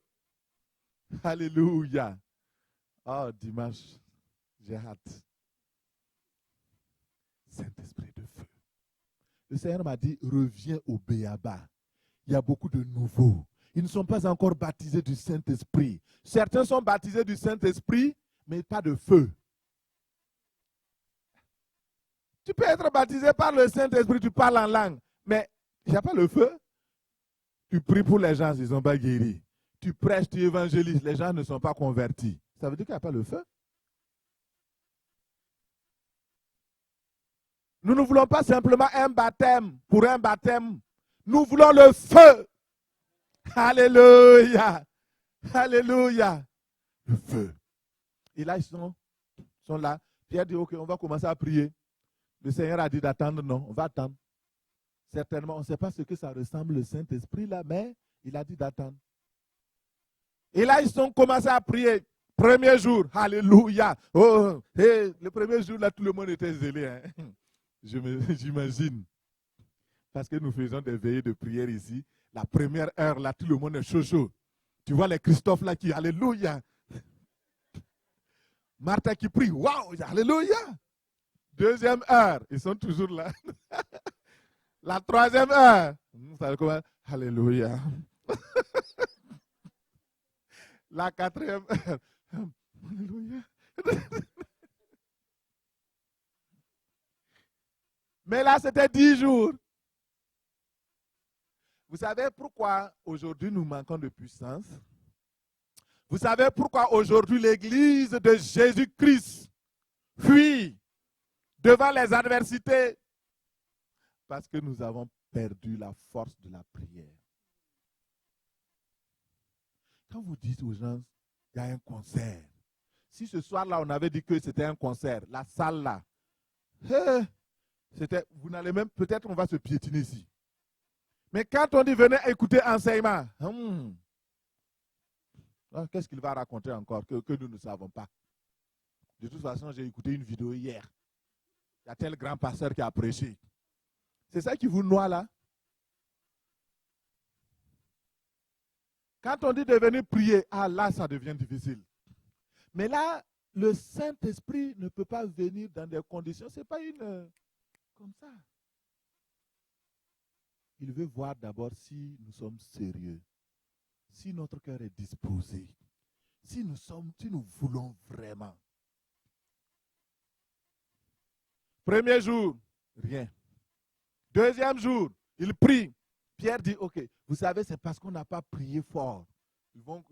Alléluia. Oh, dimanche, j'ai hâte. Saint-Esprit de feu. Le Seigneur m'a dit, reviens au Béaba. Il y a beaucoup de nouveaux. Ils ne sont pas encore baptisés du Saint-Esprit. Certains sont baptisés du Saint-Esprit mais pas de feu. Tu peux être baptisé par le Saint-Esprit, tu parles en langue, mais il n'y a pas le feu. Tu pries pour les gens, ils ne sont pas guéris. Tu prêches, tu évangélises, les gens ne sont pas convertis. Ça veut dire qu'il n'y a pas le feu. Nous ne voulons pas simplement un baptême pour un baptême. Nous voulons le feu. Alléluia. Alléluia. Le feu. Et là, ils sont là. Pierre dit, ok, on va commencer à prier. Le Seigneur a dit d'attendre, non, on va attendre. Certainement, on ne sait pas ce que ça ressemble, le Saint-Esprit là, mais il a dit d'attendre. Et là, ils ont commencé à prier. Premier jour, alléluia. Oh, hey, le premier jour, là, tout le monde était zélé. Hein. J'imagine. Parce que nous faisons des veillées de prière ici. La première heure, là, tout le monde est chaud. Tu vois les Christophe là qui, alléluia. Martha qui prie, waouh, alléluia. Deuxième heure, ils sont toujours là. La troisième heure, ça va comment? Alléluia. La quatrième heure, alléluia. Mais là, c'était 10 jours. Vous savez pourquoi aujourd'hui nous manquons de puissance? Vous savez pourquoi aujourd'hui l'église de Jésus-Christ fuit devant les adversités? Parce que nous avons perdu la force de la prière. Quand vous dites aux gens, il y a un concert. Si ce soir-là, on avait dit que c'était un concert, la salle là, vous n'allez même, peut-être on va se piétiner ici. Mais quand on dit venez écouter enseignement, qu'est-ce qu'il va raconter encore que nous ne savons pas? De toute façon, j'ai écouté une vidéo hier. Il y a tel grand pasteur qui a prêché. C'est ça qui vous noie là? Quand on dit de venir prier, là, ça devient difficile. Mais là, le Saint-Esprit ne peut pas venir dans des conditions, ce n'est pas une... comme ça. Il veut voir d'abord si nous sommes sérieux, si notre cœur est disposé, si nous voulons vraiment. Premier jour, rien. Deuxième jour, il prie. Pierre dit, ok, vous savez, c'est parce qu'on n'a pas prié fort. Ils vont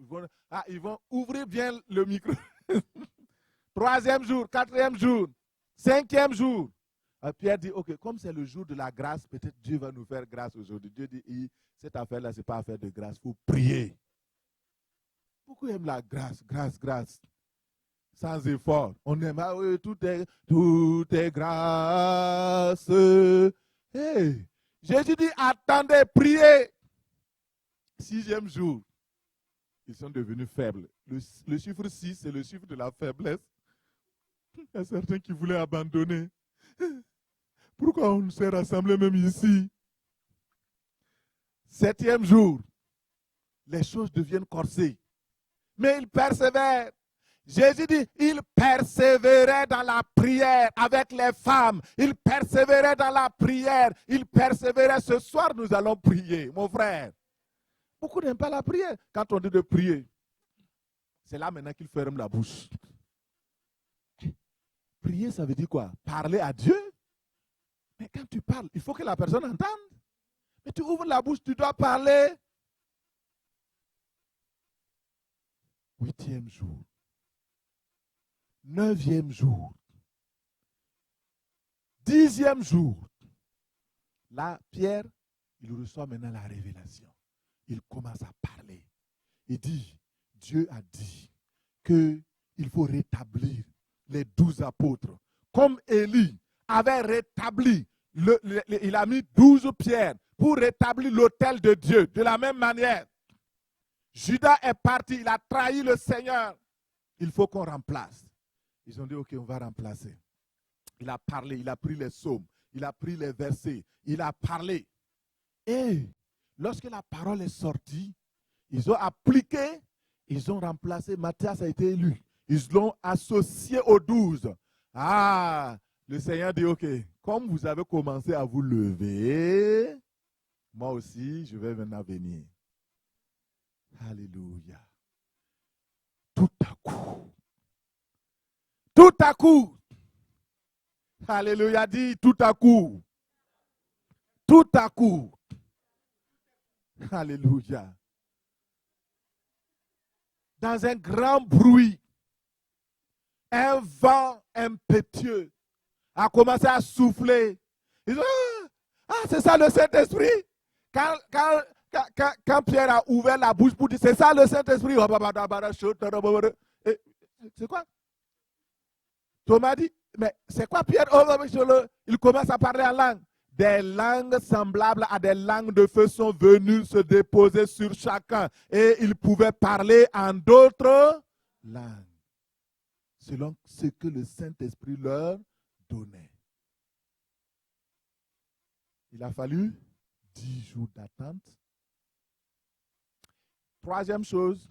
ouvrir bien le micro. Troisième jour, quatrième jour, cinquième jour. Pierre dit, ok, comme c'est le jour de la grâce, peut-être Dieu va nous faire grâce aujourd'hui. Dieu dit, cette affaire-là, ce n'est pas affaire de grâce, il faut prier. Pourquoi aime la grâce, grâce, sans effort? On aime, oui, tout est grâce. Hey, Jésus dit, attendez, priez. Sixième jour, ils sont devenus faibles. Le chiffre 6, c'est le chiffre de la faiblesse. Il y a certains qui voulaient abandonner. Pourquoi on s'est rassemblés même ici? Septième jour, les choses deviennent corsées. Mais ils persévèrent. Jésus dit, il persévérait dans la prière avec les femmes. Il persévérait dans la prière. Il persévérait. Ce soir, nous allons prier, mon frère. Beaucoup n'aiment pas la prière. Quand on dit de prier, c'est là maintenant qu'ils ferment la bouche. Prier, ça veut dire quoi? Parler à Dieu. Mais quand tu parles, il faut que la personne entende. Mais tu ouvres la bouche, tu dois parler. Huitième jour. Neuvième jour. Dixième jour. Là, Pierre, il reçoit maintenant la révélation. Il commence à parler. Il dit, Dieu a dit qu'il faut rétablir les 12 apôtres. Comme Élie avait rétabli, il a mis 12 pierres pour rétablir l'autel de Dieu. De la même manière, Judas est parti, il a trahi le Seigneur. Il faut qu'on remplace. Ils ont dit, ok, on va remplacer. Il a parlé, il a pris les psaumes, il a pris les versets, il a parlé. Et lorsque la parole est sortie, ils ont appliqué, ils ont remplacé, Matthias a été élu. Ils l'ont associé aux 12. Le Seigneur dit, ok, comme vous avez commencé à vous lever, moi aussi, je vais maintenant venir. Alléluia. Tout à coup, Tout à coup. Alléluia, dit tout à coup. Tout à coup. Alléluia. Dans un grand bruit, un vent impétueux a commencé à souffler. Ils ont, c'est ça le Saint-Esprit. Quand Pierre a ouvert la bouche pour dire, c'est ça le Saint-Esprit. C'est quoi? Thomas dit, mais c'est quoi Pierre? Il commence à parler en langue. Des langues semblables à des langues de feu sont venues se déposer sur chacun. Et ils pouvaient parler en d'autres langues, selon ce que le Saint-Esprit leur donnait. Il a fallu 10 jours d'attente. Troisième chose,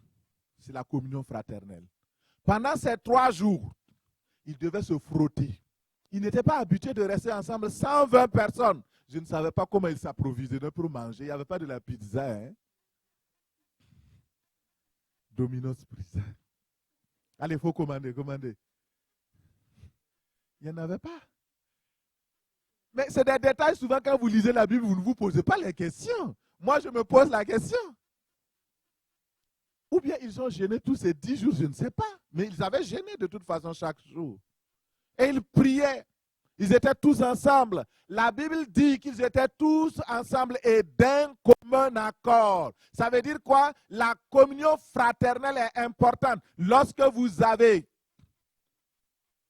c'est la communion fraternelle. Pendant ces 3 jours, ils devaient se frotter. Ils n'étaient pas habitués de rester ensemble 120 personnes. Je ne savais pas comment ils s'approvisionnaient pour manger. Il n'y avait pas de la pizza. Hein? Domino's Pizza. Allez, il faut commander. Il n'y en avait pas. Mais c'est des détails, souvent quand vous lisez la Bible, vous ne vous posez pas les questions. Moi, je me pose la question. Ou bien ils ont jeûné tous ces 10 jours, je ne sais pas. Mais ils avaient jeûné de toute façon chaque jour. Et ils priaient. Ils étaient tous ensemble. La Bible dit qu'ils étaient tous ensemble et d'un commun accord. Ça veut dire quoi? La communion fraternelle est importante. Lorsque vous avez,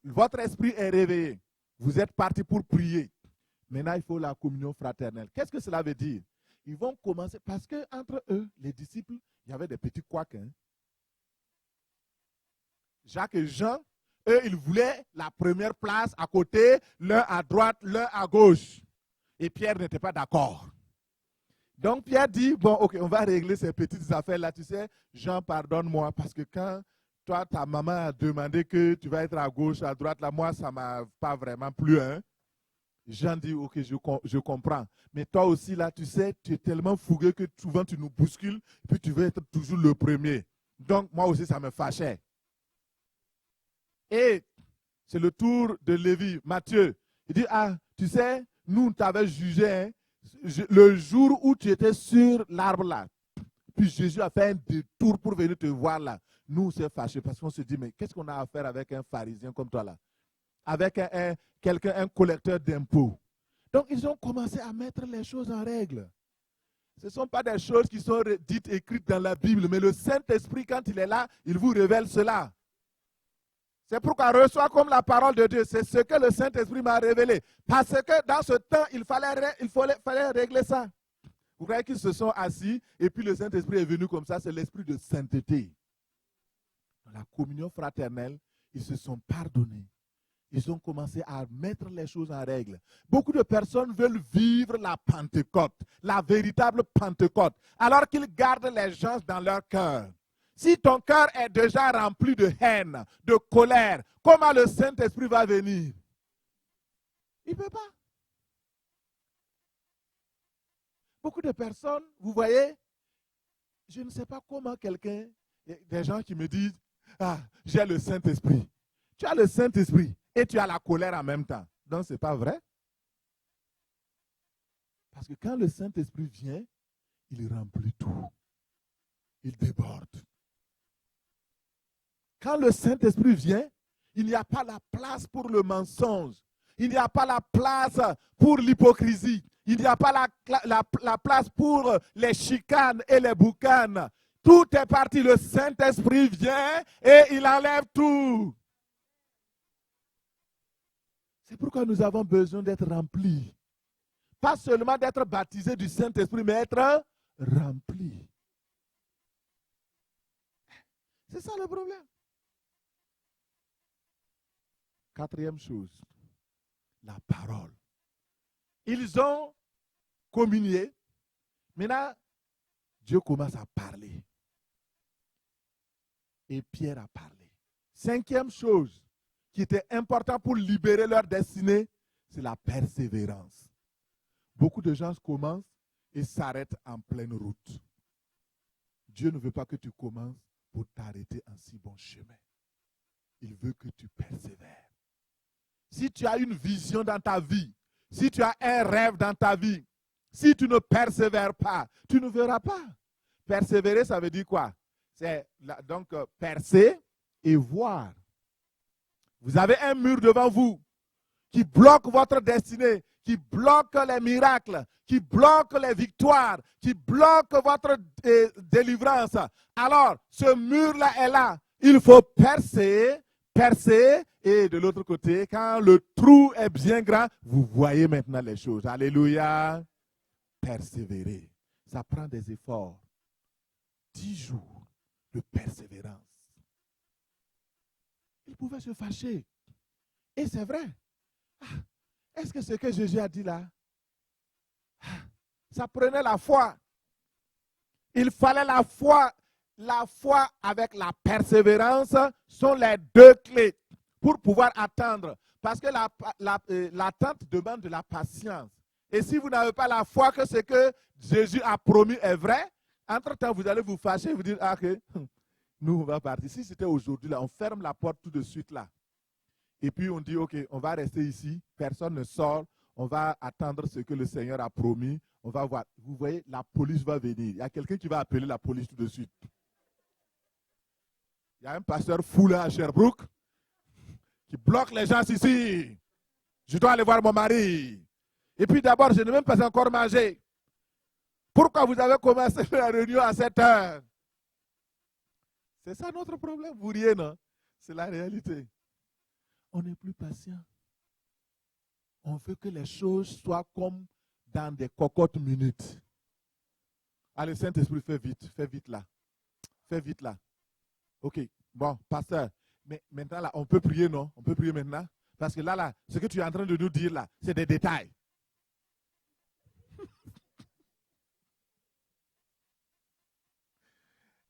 votre esprit est réveillé, vous êtes parti pour prier. Maintenant, il faut la communion fraternelle. Qu'est-ce que cela veut dire? Ils vont commencer, parce qu'entre eux, les disciples, il y avait des petits couacs. Hein? Jacques et Jean, eux, ils voulaient la première place à côté, l'un à droite, l'un à gauche. Et Pierre n'était pas d'accord. Donc Pierre dit, bon, ok, on va régler ces petites affaires-là. Tu sais, Jean, pardonne-moi, parce que quand toi, ta maman a demandé que tu vas être à gauche, à droite, là, moi, ça ne m'a pas vraiment plu. Hein? Jean dit, ok, je comprends. Mais toi aussi, là, tu sais, tu es tellement fougueux que souvent tu nous bouscules, puis tu veux être toujours le premier. Donc, moi aussi, ça me fâchait. Et c'est le tour de Lévi, Matthieu. Il dit, tu sais, nous, t'avais jugé hein, le jour où tu étais sur l'arbre là. Puis Jésus a fait un détour pour venir te voir là. Nous, on s'est fâchés parce qu'on se dit, mais qu'est-ce qu'on a à faire avec un pharisien comme toi là? Avec un collecteur d'impôts. Donc, ils ont commencé à mettre les choses en règle. Ce ne sont pas des choses qui sont dites, écrites dans la Bible, mais le Saint-Esprit, quand il est là, il vous révèle cela. C'est pourquoi reçois comme la parole de Dieu. C'est ce que le Saint-Esprit m'a révélé. Parce que dans ce temps, il fallait régler ça. Vous voyez qu'ils se sont assis et puis le Saint-Esprit est venu comme ça. C'est l'esprit de sainteté. Dans la communion fraternelle, ils se sont pardonnés. Ils ont commencé à mettre les choses en règle. Beaucoup de personnes veulent vivre la Pentecôte, la véritable Pentecôte, alors qu'ils gardent les gens dans leur cœur. Si ton cœur est déjà rempli de haine, de colère, comment le Saint-Esprit va venir? Il ne peut pas. Beaucoup de personnes, vous voyez, je ne sais pas comment quelqu'un, des gens qui me disent, j'ai le Saint-Esprit. Tu as le Saint-Esprit et tu as la colère en même temps. Donc, ce n'est pas vrai. Parce que quand le Saint-Esprit vient, il remplit tout. Il déborde. Quand le Saint-Esprit vient, il n'y a pas la place pour le mensonge. Il n'y a pas la place pour l'hypocrisie. Il n'y a pas la place pour les chicanes et les boucanes. Tout est parti. Le Saint-Esprit vient et il enlève tout. C'est pourquoi nous avons besoin d'être remplis. Pas seulement d'être baptisés du Saint-Esprit, mais être remplis. C'est ça le problème. Quatrième chose, la parole. Ils ont communié. Maintenant, Dieu commence à parler. Et Pierre a parlé. Cinquième chose qui était importante pour libérer leur destinée, c'est la persévérance. Beaucoup de gens commencent et s'arrêtent en pleine route. Dieu ne veut pas que tu commences pour t'arrêter en si bon chemin. il veut que tu persévères. Si tu as une vision dans ta vie, si tu as un rêve dans ta vie, si tu ne persévères pas, tu ne verras pas. Persévérer, ça veut dire quoi? C'est donc percer et voir. Vous avez un mur devant vous qui bloque votre destinée, qui bloque les miracles, qui bloque les victoires, qui bloque votre délivrance. Alors, ce mur-là est là. Il faut percer, percer, et de l'autre côté, quand le trou est bien grand, vous voyez maintenant les choses. Alléluia. Persévérer. Ça prend des efforts. 10 jours de persévérance. Il pouvait se fâcher. Et c'est vrai. Est-ce que ce que Jésus a dit là, ça prenait la foi. Il fallait la foi. La foi avec la persévérance sont les deux clés pour pouvoir attendre. Parce que l'attente demande de la patience. Et si vous n'avez pas la foi que ce que Jésus a promis est vrai, entre-temps, vous allez vous fâcher et vous dire, ah, ok, nous, on va partir. Si c'était aujourd'hui, là, on ferme la porte tout de suite là. Et puis on dit, ok, on va rester ici, personne ne sort, on va attendre ce que le Seigneur a promis, on va voir. Vous voyez, la police va venir. Il y a quelqu'un qui va appeler la police tout de suite. Il y a un pasteur fou là à Sherbrooke qui bloque les gens ici. Je dois aller voir mon mari. Et puis d'abord, je n'ai même pas encore mangé. Pourquoi vous avez commencé la réunion à 7 heures? C'est ça notre problème. Vous riez, non? C'est la réalité. On n'est plus patient. On veut que les choses soient comme dans des cocottes minutes. Allez, Saint-Esprit, fais vite là. Fais vite là. Ok, bon, pasteur, mais maintenant là, on peut prier, non? On peut prier maintenant? Parce que là, ce que tu es en train de nous dire là, c'est des détails.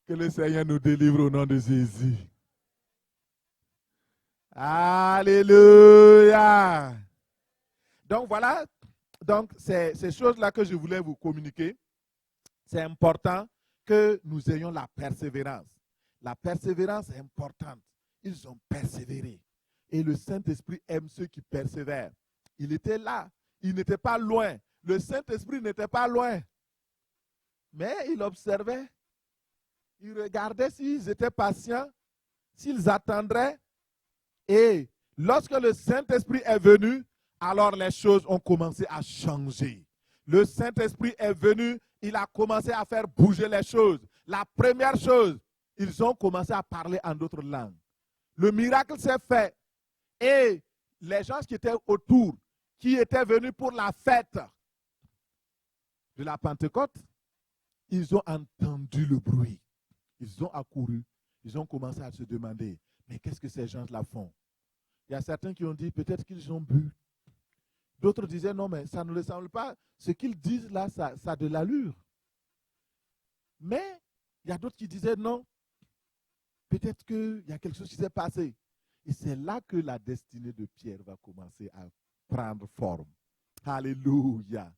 Que le Seigneur nous délivre au nom de Jésus. Alléluia. Donc voilà, donc ces choses-là que je voulais vous communiquer, c'est important que nous ayons la persévérance. La persévérance est importante. Ils ont persévéré. Et le Saint-Esprit aime ceux qui persévèrent. Il était là. Il n'était pas loin. Le Saint-Esprit n'était pas loin. Mais il observait. Il regardait s'ils étaient patients, s'ils attendraient. Et lorsque le Saint-Esprit est venu, alors les choses ont commencé à changer. Le Saint-Esprit est venu, il a commencé à faire bouger les choses. La première chose, ils ont commencé à parler en d'autres langues. Le miracle s'est fait. Et les gens qui étaient autour, qui étaient venus pour la fête de la Pentecôte, ils ont entendu le bruit. Ils ont accouru. Ils ont commencé à se demander, mais qu'est-ce que ces gens-là font? Il y a certains qui ont dit, peut-être qu'ils ont bu. D'autres disaient, non, mais ça ne le semble pas. Ce qu'ils disent là, ça a de l'allure. Mais il y a d'autres qui disaient, non, peut-être qu'il y a quelque chose qui s'est passé. Et c'est là que la destinée de Pierre va commencer à prendre forme. Alléluia.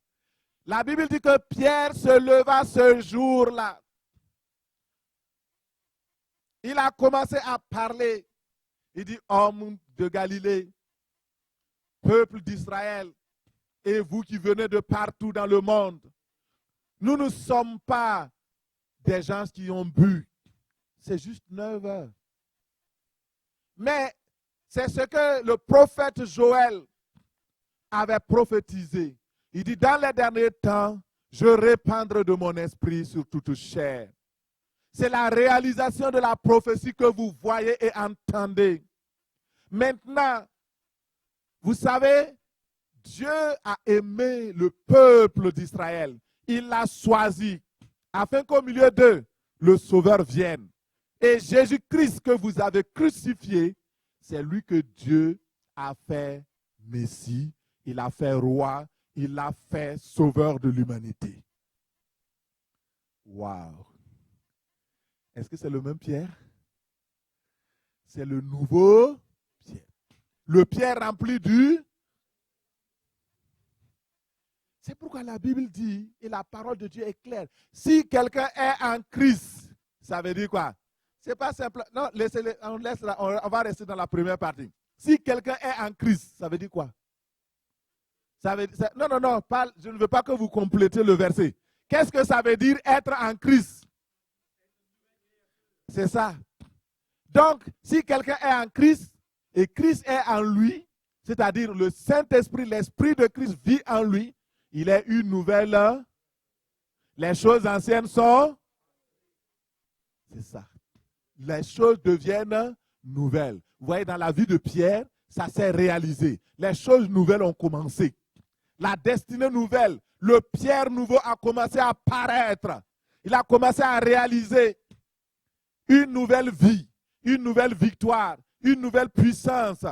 La Bible dit que Pierre se leva ce jour-là. Il a commencé à parler. Il dit, hommes de Galilée, peuple d'Israël, et vous qui venez de partout dans le monde, nous ne sommes pas des gens qui ont bu. C'est juste 9 heures. Mais c'est ce que le prophète Joël avait prophétisé. Il dit, dans les derniers temps, je répandrai de mon esprit sur toute chair. C'est la réalisation de la prophétie que vous voyez et entendez. Maintenant, vous savez, Dieu a aimé le peuple d'Israël. Il l'a choisi afin qu'au milieu d'eux, le Sauveur vienne. Et Jésus-Christ que vous avez crucifié, c'est lui que Dieu a fait Messie, il a fait roi, il l'a fait sauveur de l'humanité. Waouh! Est-ce que c'est le même Pierre? C'est le nouveau Pierre. Le Pierre rempli du... C'est pourquoi la Bible dit, et la parole de Dieu est claire, si quelqu'un est en Christ, ça veut dire quoi? C'est pas simple. Non, on va rester dans la première partie. Si quelqu'un est en Christ, ça veut dire quoi? Non, je ne veux pas que vous complétez le verset. Qu'est-ce que ça veut dire être en Christ? C'est ça. Donc, si quelqu'un est en Christ et Christ est en lui, c'est-à-dire le Saint-Esprit, l'Esprit de Christ vit en lui, il est une nouvelle. Les choses anciennes sont. C'est ça. Les choses deviennent nouvelles. Vous voyez, dans la vie de Pierre, ça s'est réalisé. Les choses nouvelles ont commencé. La destinée nouvelle, le Pierre nouveau a commencé à paraître. Il a commencé à réaliser une nouvelle vie, une nouvelle victoire, une nouvelle puissance.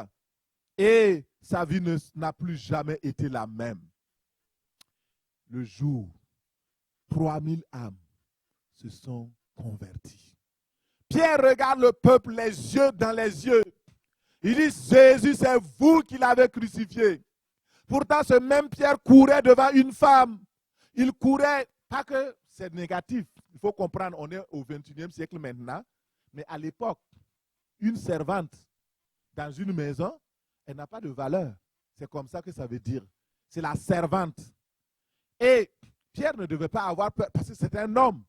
Et sa vie n'a plus jamais été la même. Le jour, 3000 âmes se sont converties. Pierre regarde le peuple les yeux dans les yeux. Il dit, Jésus, c'est vous qui l'avez crucifié. Pourtant, ce même Pierre courait devant une femme. Il courait, pas que c'est négatif. Il faut comprendre, on est au 21e siècle maintenant. Mais à l'époque, une servante dans une maison, elle n'a pas de valeur. C'est comme ça que ça veut dire. C'est la servante. Et Pierre ne devait pas avoir peur parce que c'est un homme.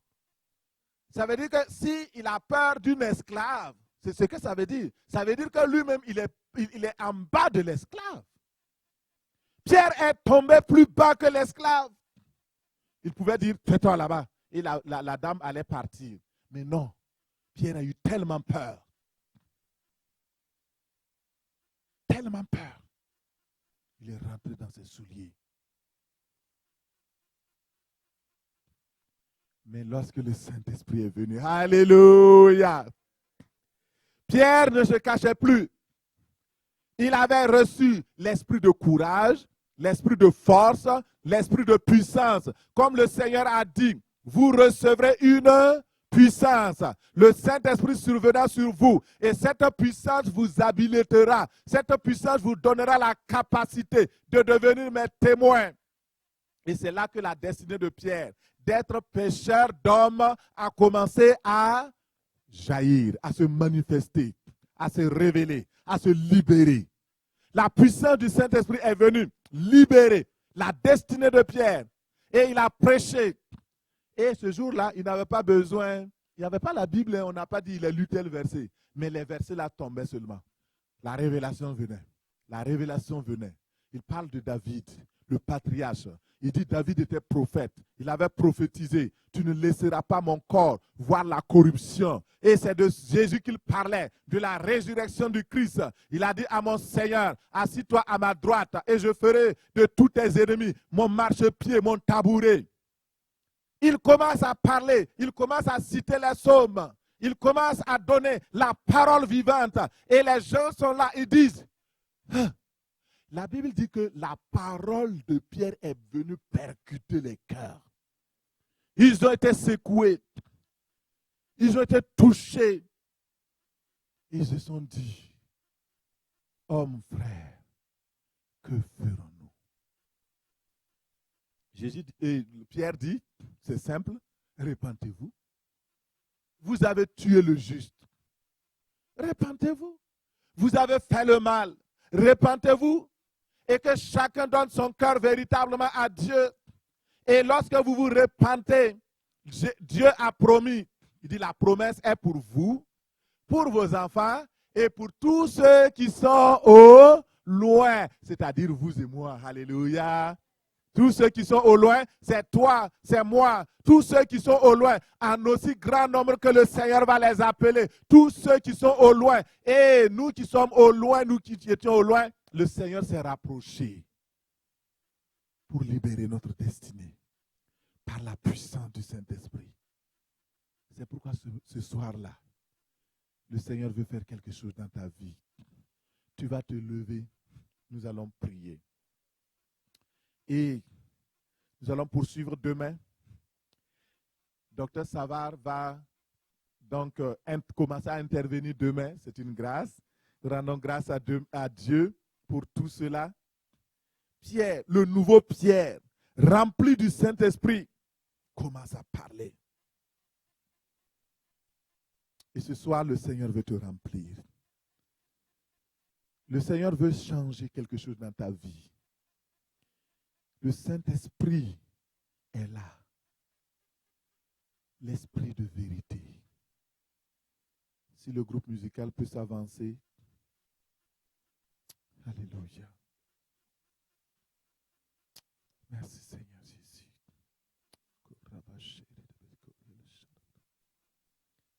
Ça veut dire que s'il a peur d'une esclave, c'est ce que ça veut dire. Ça veut dire que lui-même, il est en bas de l'esclave. Pierre est tombé plus bas que l'esclave. Il pouvait dire, tais-toi là-bas. Et la dame allait partir. Mais non, Pierre a eu tellement peur. Tellement peur. Il est rentré dans ses souliers. Mais lorsque le Saint-Esprit est venu, alléluia, Pierre ne se cachait plus. Il avait reçu l'esprit de courage, l'esprit de force, l'esprit de puissance. Comme le Seigneur a dit, vous recevrez une puissance. Le Saint-Esprit survenant sur vous. Et cette puissance vous habilitera. Cette puissance vous donnera la capacité de devenir mes témoins. Et c'est là que la destinée de Pierre, d'être pécheur d'hommes, a commencé à jaillir, à se manifester, à se révéler, à se libérer. La puissance du Saint-Esprit est venue libérer la destinée de Pierre. Et il a prêché. Et ce jour-là, il n'avait pas besoin, il n'y avait pas la Bible, on n'a pas dit il a lu tel verset. Mais les versets là tombaient seulement. La révélation venait. La révélation venait. Il parle de David, le patriarche. Il dit David était prophète. Il avait prophétisé. Tu ne laisseras pas mon corps voir la corruption. Et c'est de Jésus qu'il parlait, de la résurrection du Christ. Il a dit à mon Seigneur, assis-toi à ma droite et je ferai de tous tes ennemis mon marchepied, mon tabouret. Il commence à parler, il commence à citer les psaumes. Il commence à donner la parole vivante. Et les gens sont là, ils disent, la Bible dit que la parole de Pierre est venue percuter les cœurs. Ils ont été secoués. Ils ont été touchés. Ils se sont dit, hommes, frères, que ferons-nous? Pierre dit, c'est simple, repentez-vous. Vous avez tué le juste. Repentez-vous. Vous avez fait le mal. Repentez-vous. Et que chacun donne son cœur véritablement à Dieu. Et lorsque vous vous repentez, Dieu a promis. Il dit la promesse est pour vous, pour vos enfants et pour tous ceux qui sont au loin. C'est-à-dire vous et moi. Alléluia. Tous ceux qui sont au loin, c'est toi, c'est moi. Tous ceux qui sont au loin, en aussi grand nombre que le Seigneur va les appeler. Tous ceux qui sont au loin. Et nous qui sommes au loin, nous qui étions au loin, le Seigneur s'est rapproché pour libérer notre destinée par la puissance du Saint-Esprit. C'est pourquoi ce soir-là, le Seigneur veut faire quelque chose dans ta vie. Tu vas te lever, nous allons prier. Et nous allons poursuivre demain. Docteur Savard va donc commencer à intervenir demain. C'est une grâce. Nous rendons grâce à Dieu pour tout cela. Pierre, le nouveau Pierre, rempli du Saint-Esprit, commence à parler. Et ce soir, le Seigneur veut te remplir. Le Seigneur veut changer quelque chose dans ta vie. Le Saint-Esprit est là. L'Esprit de vérité. Si le groupe musical peut s'avancer. Alléluia. Merci Seigneur Jésus.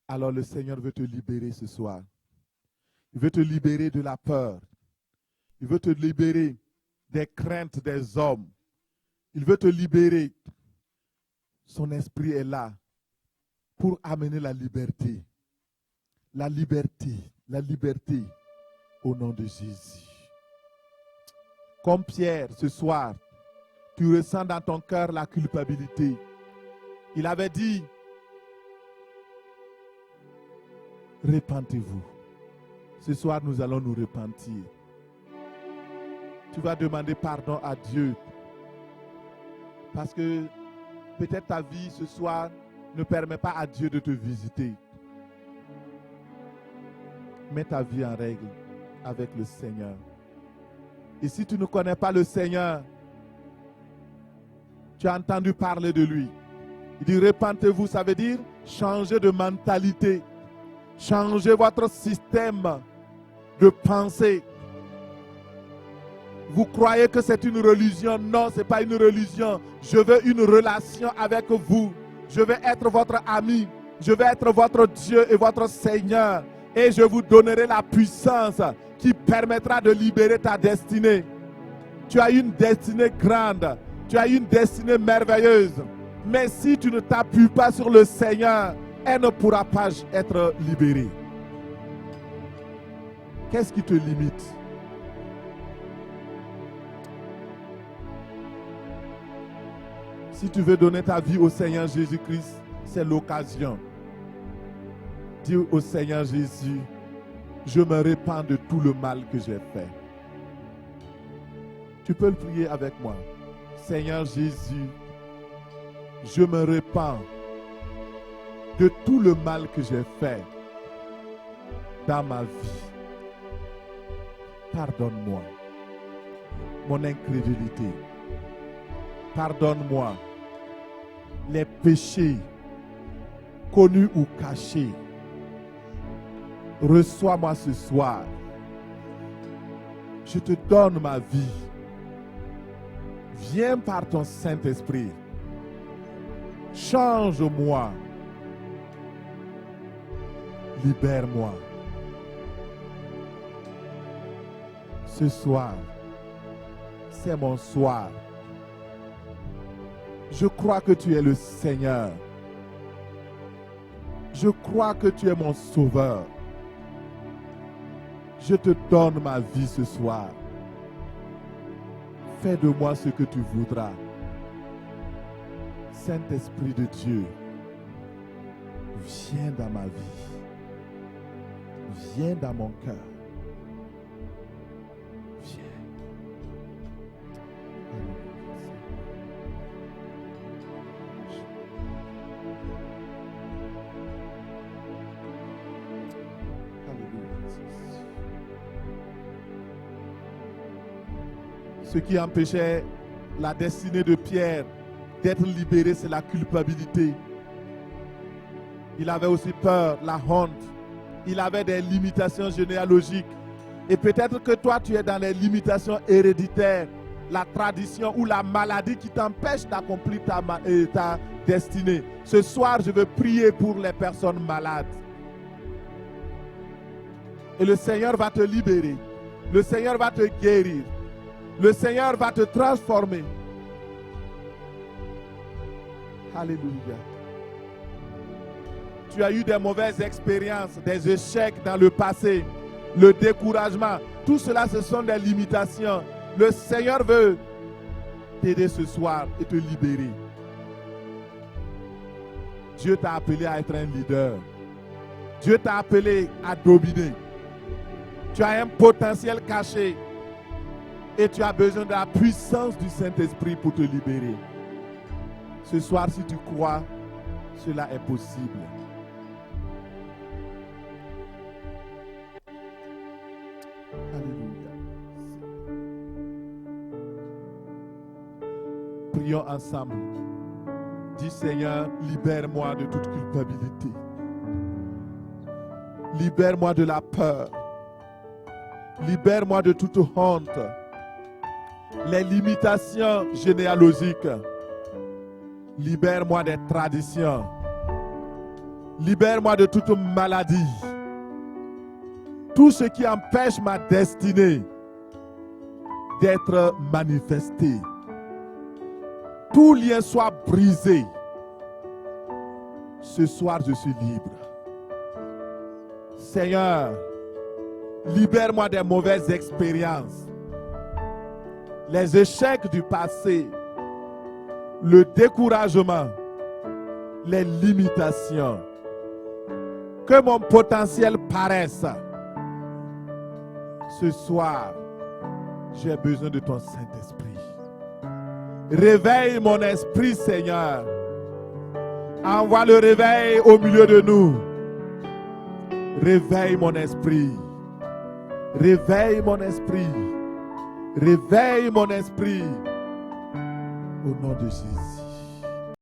Alors le Seigneur veut te libérer ce soir. Il veut te libérer de la peur. Il veut te libérer des craintes des hommes. Il veut te libérer. Son esprit est là pour amener la liberté. La liberté au nom de Jésus. Comme Pierre ce soir, tu ressens dans ton cœur la culpabilité. Il avait dit, repentez-vous. Ce soir, nous allons nous repentir. Tu vas demander pardon à Dieu. Parce que peut-être ta vie ce soir ne permet pas à Dieu de te visiter. Mets ta vie en règle avec le Seigneur. Et si tu ne connais pas le Seigneur, tu as entendu parler de lui. Il dit repentez-vous, ça veut dire changer de mentalité. Changez votre système de pensée. Vous croyez que c'est une religion? Non, ce n'est pas une religion. Je veux une relation avec vous. Je veux être votre ami. Je veux être votre Dieu et votre Seigneur. Et je vous donnerai la puissance qui permettra de libérer ta destinée. Tu as une destinée grande. Tu as une destinée merveilleuse. Mais si tu ne t'appuies pas sur le Seigneur, elle ne pourra pas être libérée. Qu'est-ce qui te limite? Si tu veux donner ta vie au Seigneur Jésus-Christ, c'est l'occasion. Dis au Seigneur Jésus, je me répands de tout le mal que j'ai fait. Tu peux le prier avec moi. Seigneur Jésus, je me répands de tout le mal que j'ai fait dans ma vie. Pardonne-moi mon incrédulité. Pardonne-moi les péchés connus ou cachés. Reçois-moi ce soir. Je te donne ma vie. Viens par ton Saint-Esprit. Change-moi. Libère-moi. Ce soir, c'est mon soir. Je crois que tu es le Seigneur. Je crois que tu es mon Sauveur. Je te donne ma vie ce soir. Fais de moi ce que tu voudras. Saint-Esprit de Dieu, viens dans ma vie. Viens dans mon cœur. Viens. Ce qui empêchait la destinée de Pierre d'être libéré, c'est la culpabilité. Il avait aussi peur, la honte. Il avait des limitations généalogiques. Et peut-être que toi, tu es dans les limitations héréditaires, la tradition ou la maladie qui t'empêche d'accomplir ta destinée. Ce soir, je veux prier pour les personnes malades. Et le Seigneur va te libérer. Le Seigneur va te guérir. Le Seigneur va te transformer. Alléluia. Tu as eu des mauvaises expériences, des échecs dans le passé, le découragement. Tout cela, ce sont des limitations. Le Seigneur veut t'aider ce soir et te libérer. Dieu t'a appelé à être un leader. Dieu t'a appelé à dominer. Tu as un potentiel caché. Et tu as besoin de la puissance du Saint-Esprit pour te libérer. Ce soir, si tu crois, cela est possible. Prions ensemble. Dis Seigneur, libère-moi de toute culpabilité. Libère-moi de la peur. Libère-moi de toute honte. Les limitations généalogiques. Libère-moi des traditions. Libère-moi de toute maladie. Tout ce qui empêche ma destinée d'être manifestée. Tout lien soit brisé. Ce soir, je suis libre. Seigneur, libère-moi des mauvaises expériences, les échecs du passé, le découragement, les limitations. Que mon potentiel paraisse. Ce soir, j'ai besoin de ton Saint-Esprit. Réveille mon esprit, Seigneur. Envoie le réveil au milieu de nous. Réveille mon esprit. Réveille mon esprit. Réveille mon esprit. Au nom de Jésus.